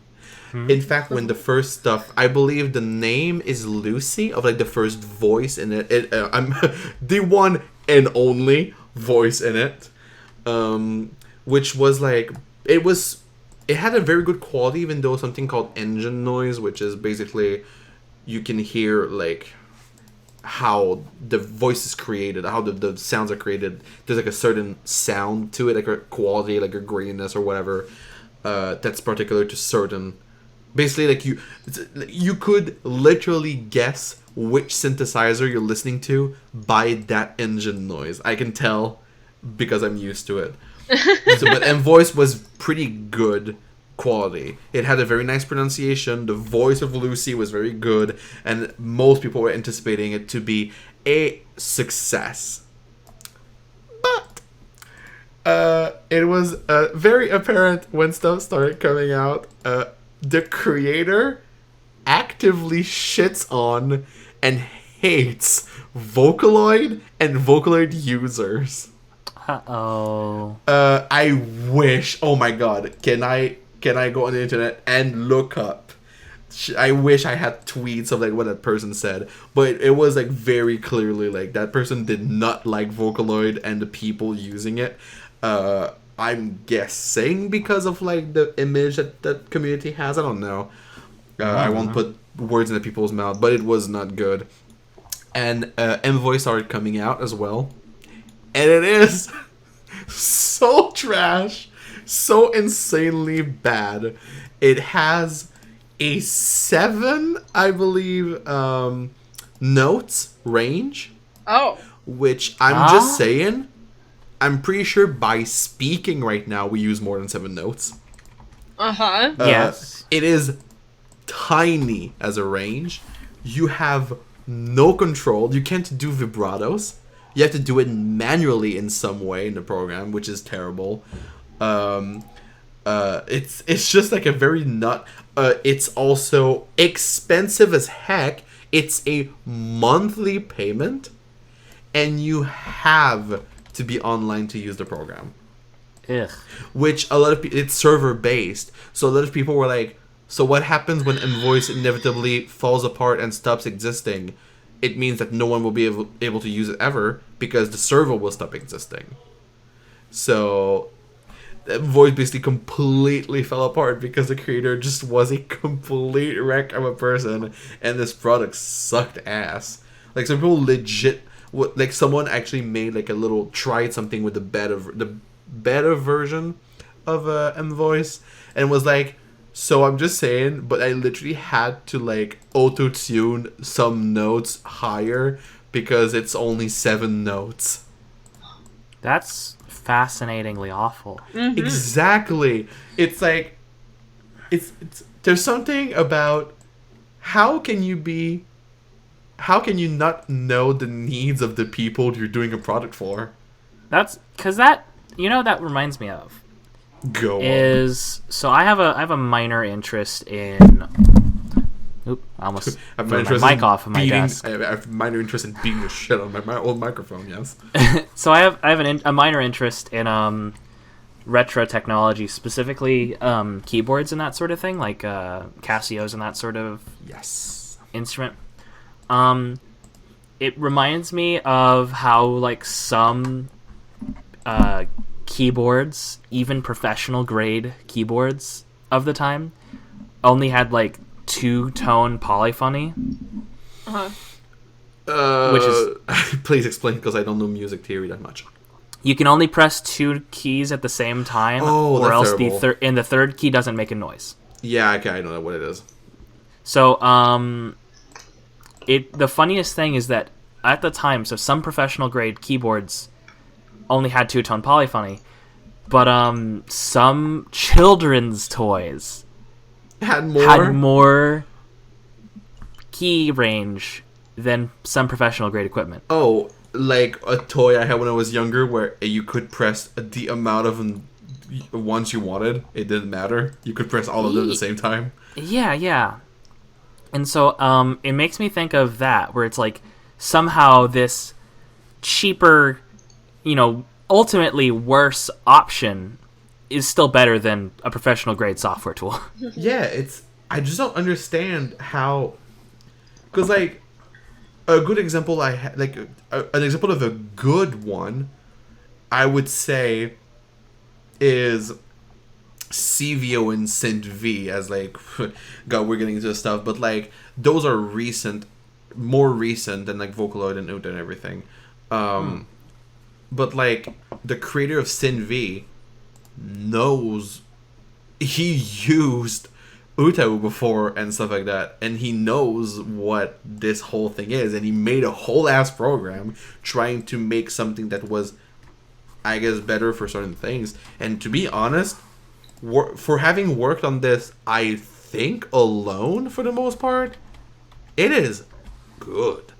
Speaker 2: In fact, when the first stuff, I believe the name is Lucy of like the first voice in it. I'm the one and only voice in it. Which was like it had a very good quality, even though something called engine noise, which is basically you can hear like how the voice is created, how the sounds are created. There's like a certain sound to it, like a quality, like a graininess or whatever, that's particular to certain. Basically, like you could literally guess which synthesizer you're listening to by that engine noise. I can tell because I'm used to it. But M-Voice was pretty good quality. It had a very nice pronunciation. The voice of Lucy was very good, and most people were anticipating it to be a success. But it was very apparent when stuff started coming out. The creator actively shits on and hates Vocaloid and Vocaloid users. I wish. Oh my god! Can I go on the internet and look up? I wish I had tweets of like what that person said, but it was like very clearly like that person did not like Vocaloid and the people using it. I'm guessing because of like the image that community has. I don't know. I won't put words in the people's mouth, but it was not good. And M-Voice started coming out as well. And it is so trash, so insanely bad. It has a 7, I believe, notes range.
Speaker 3: Oh.
Speaker 2: Which I'm just saying, I'm pretty sure by speaking right now, we use more than 7 notes.
Speaker 1: Yes.
Speaker 2: It is tiny as a range. You have no control. You can't do vibratos. You have to do it manually in some way in the program, which is terrible. It's just like a very nut. It's also expensive as heck. It's a monthly payment, and you have to be online to use the program.
Speaker 1: Ugh.
Speaker 2: Which a lot of people, it's server based, so a lot of people were like, so what happens when M-Voice inevitably falls apart and stops existing? It means that no one will be able to use it ever because the server will stop existing. So M-Voice basically completely fell apart because the creator just was a complete wreck of a person, and this product sucked ass. Like some people legit, like someone actually made like tried something with the beta version of M-Voice and was like, so I'm just saying, but I literally had to like auto-tune some notes higher because it's only 7 notes.
Speaker 1: That's fascinatingly awful.
Speaker 3: Mm-hmm.
Speaker 2: Exactly. It's like it's there's something about how can you not know the needs of the people you're doing a product for?
Speaker 1: That's because that reminds me of.
Speaker 2: Go on.
Speaker 1: is so I have a minor interest in. Oop! I almost threw my mic off of my desk.
Speaker 2: I have a minor interest in beating the shit on my old microphone. Yes.
Speaker 1: So I have a minor interest in retro technology, specifically keyboards and that sort of thing, like Casios and that sort of instrument. It reminds me of how like some keyboards, even professional grade keyboards of the time, only had like 2-tone polyphony. Which is
Speaker 2: please explain, because I don't know music theory that much.
Speaker 1: You can only press 2 keys at the same time, or else
Speaker 2: terrible.
Speaker 1: the third key doesn't make a noise.
Speaker 2: Yeah, okay, I know what it is.
Speaker 1: So, the funniest thing is that at the time, so some professional grade keyboards only had 2-tone polyphony, but some children's toys
Speaker 2: Had
Speaker 1: more key range than some professional grade equipment.
Speaker 2: Oh, like a toy I had when I was younger, where you could press the amount of ones you wanted. It didn't matter. You could press all of them at the same time.
Speaker 1: Yeah. And so it makes me think of that, where it's like somehow this cheaper, ultimately worse option is still better than a professional grade software tool.
Speaker 2: Yeah, I just don't understand how, because like a good example an example of a good one, I would say, is CVO and SynthV, as like, God, we're getting into this stuff, but like those are more recent than like Vocaloid and Uta and everything. But like the creator of SynthV knows, he used Uta before and stuff like that, and he knows what this whole thing is, and he made a whole ass program trying to make something that was, I guess, better for certain things. And to be honest, for having worked on this, I think alone for the most part, it is good.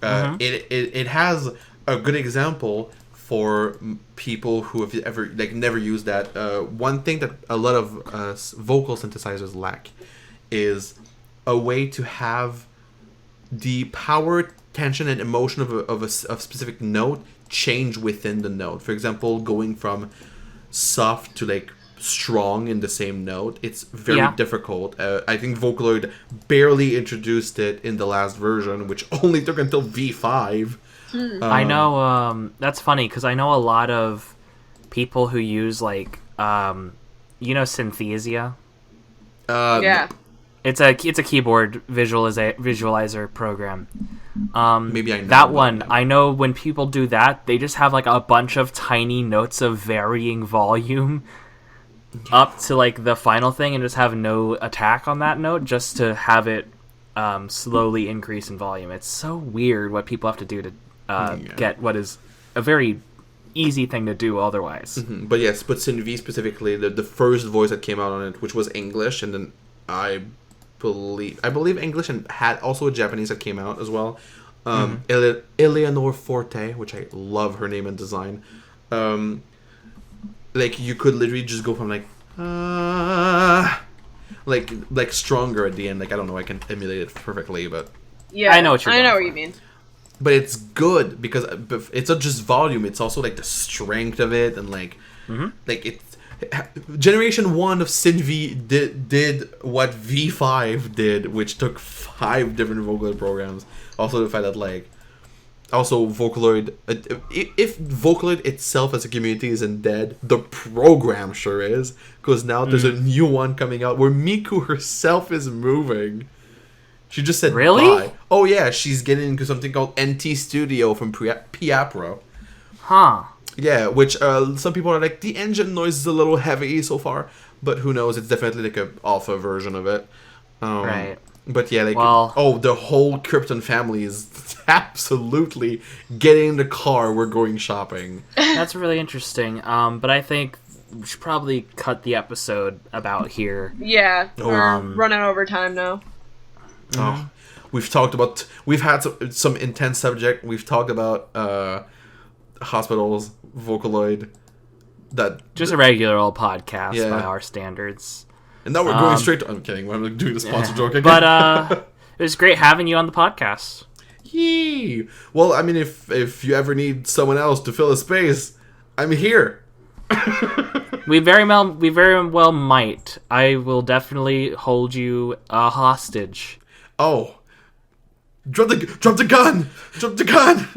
Speaker 2: It has a good example for people who have ever never used that. One thing that a lot of vocal synthesizers lack is a way to have the power, tension, and emotion of a specific note change within the note. For example, going from soft to like strong in the same note, it's very difficult. I think Vocaloid barely introduced it in the last version, which only took until V5.
Speaker 1: I know, that's funny, because I know a lot of people who use, like, Synthesia?
Speaker 3: Yeah.
Speaker 1: It's a keyboard visualizer program.
Speaker 2: Maybe I know
Speaker 1: that one. I know when people do that, they just have, like, a bunch of tiny notes of varying volume up to, like, the final thing, and just have no attack on that note, just to have it slowly increase in volume. It's so weird what people have to do to get what is a very easy thing to do otherwise.
Speaker 2: Mm-hmm. But SynthV specifically, the first voice that came out on it, which was English, and then I believe English, and had also a Japanese that came out as well. Eleanor Forte, which I love her name and design. Like you could literally just go from like stronger at the end. Like I don't know, I can emulate it perfectly, but
Speaker 3: yeah,
Speaker 1: I know what you
Speaker 3: mean.
Speaker 2: But it's good because it's not just volume; it's also like the strength of it, and like it's Generation 1 of SynthV did what V5 did, which took 5 different Vocaloid programs. Also the fact that also Vocaloid, if Vocaloid itself as a community isn't dead, the program sure is, because now there's a new one coming out where Miku herself is moving. She just said
Speaker 1: really?
Speaker 2: Bye. Oh yeah, she's getting into something called NT Studio from Piapro.
Speaker 1: Huh.
Speaker 2: Yeah, which some people are like, the engine noise is a little heavy so far, but who knows? It's definitely like an alpha version of it.
Speaker 1: Right.
Speaker 2: But yeah, the whole Krypton family is absolutely getting in the car. We're going shopping.
Speaker 1: That's really interesting. But I think we should probably cut the episode about here.
Speaker 3: Yeah, we're running over time now.
Speaker 2: Oh, we've had some intense subject. We've talked about hospitals, Vocaloid,
Speaker 1: Just a regular old podcast
Speaker 2: Yeah.
Speaker 1: by our standards.
Speaker 2: And now we're going straight to... I'm kidding. I'm doing the sponsor joke again.
Speaker 1: But it was great having you on the podcast.
Speaker 2: Yee! Well, I mean, if you ever need someone else to fill a space, I'm here.
Speaker 1: We very well might. I will definitely hold you hostage.
Speaker 2: Oh. Drop the gun! Drop the gun!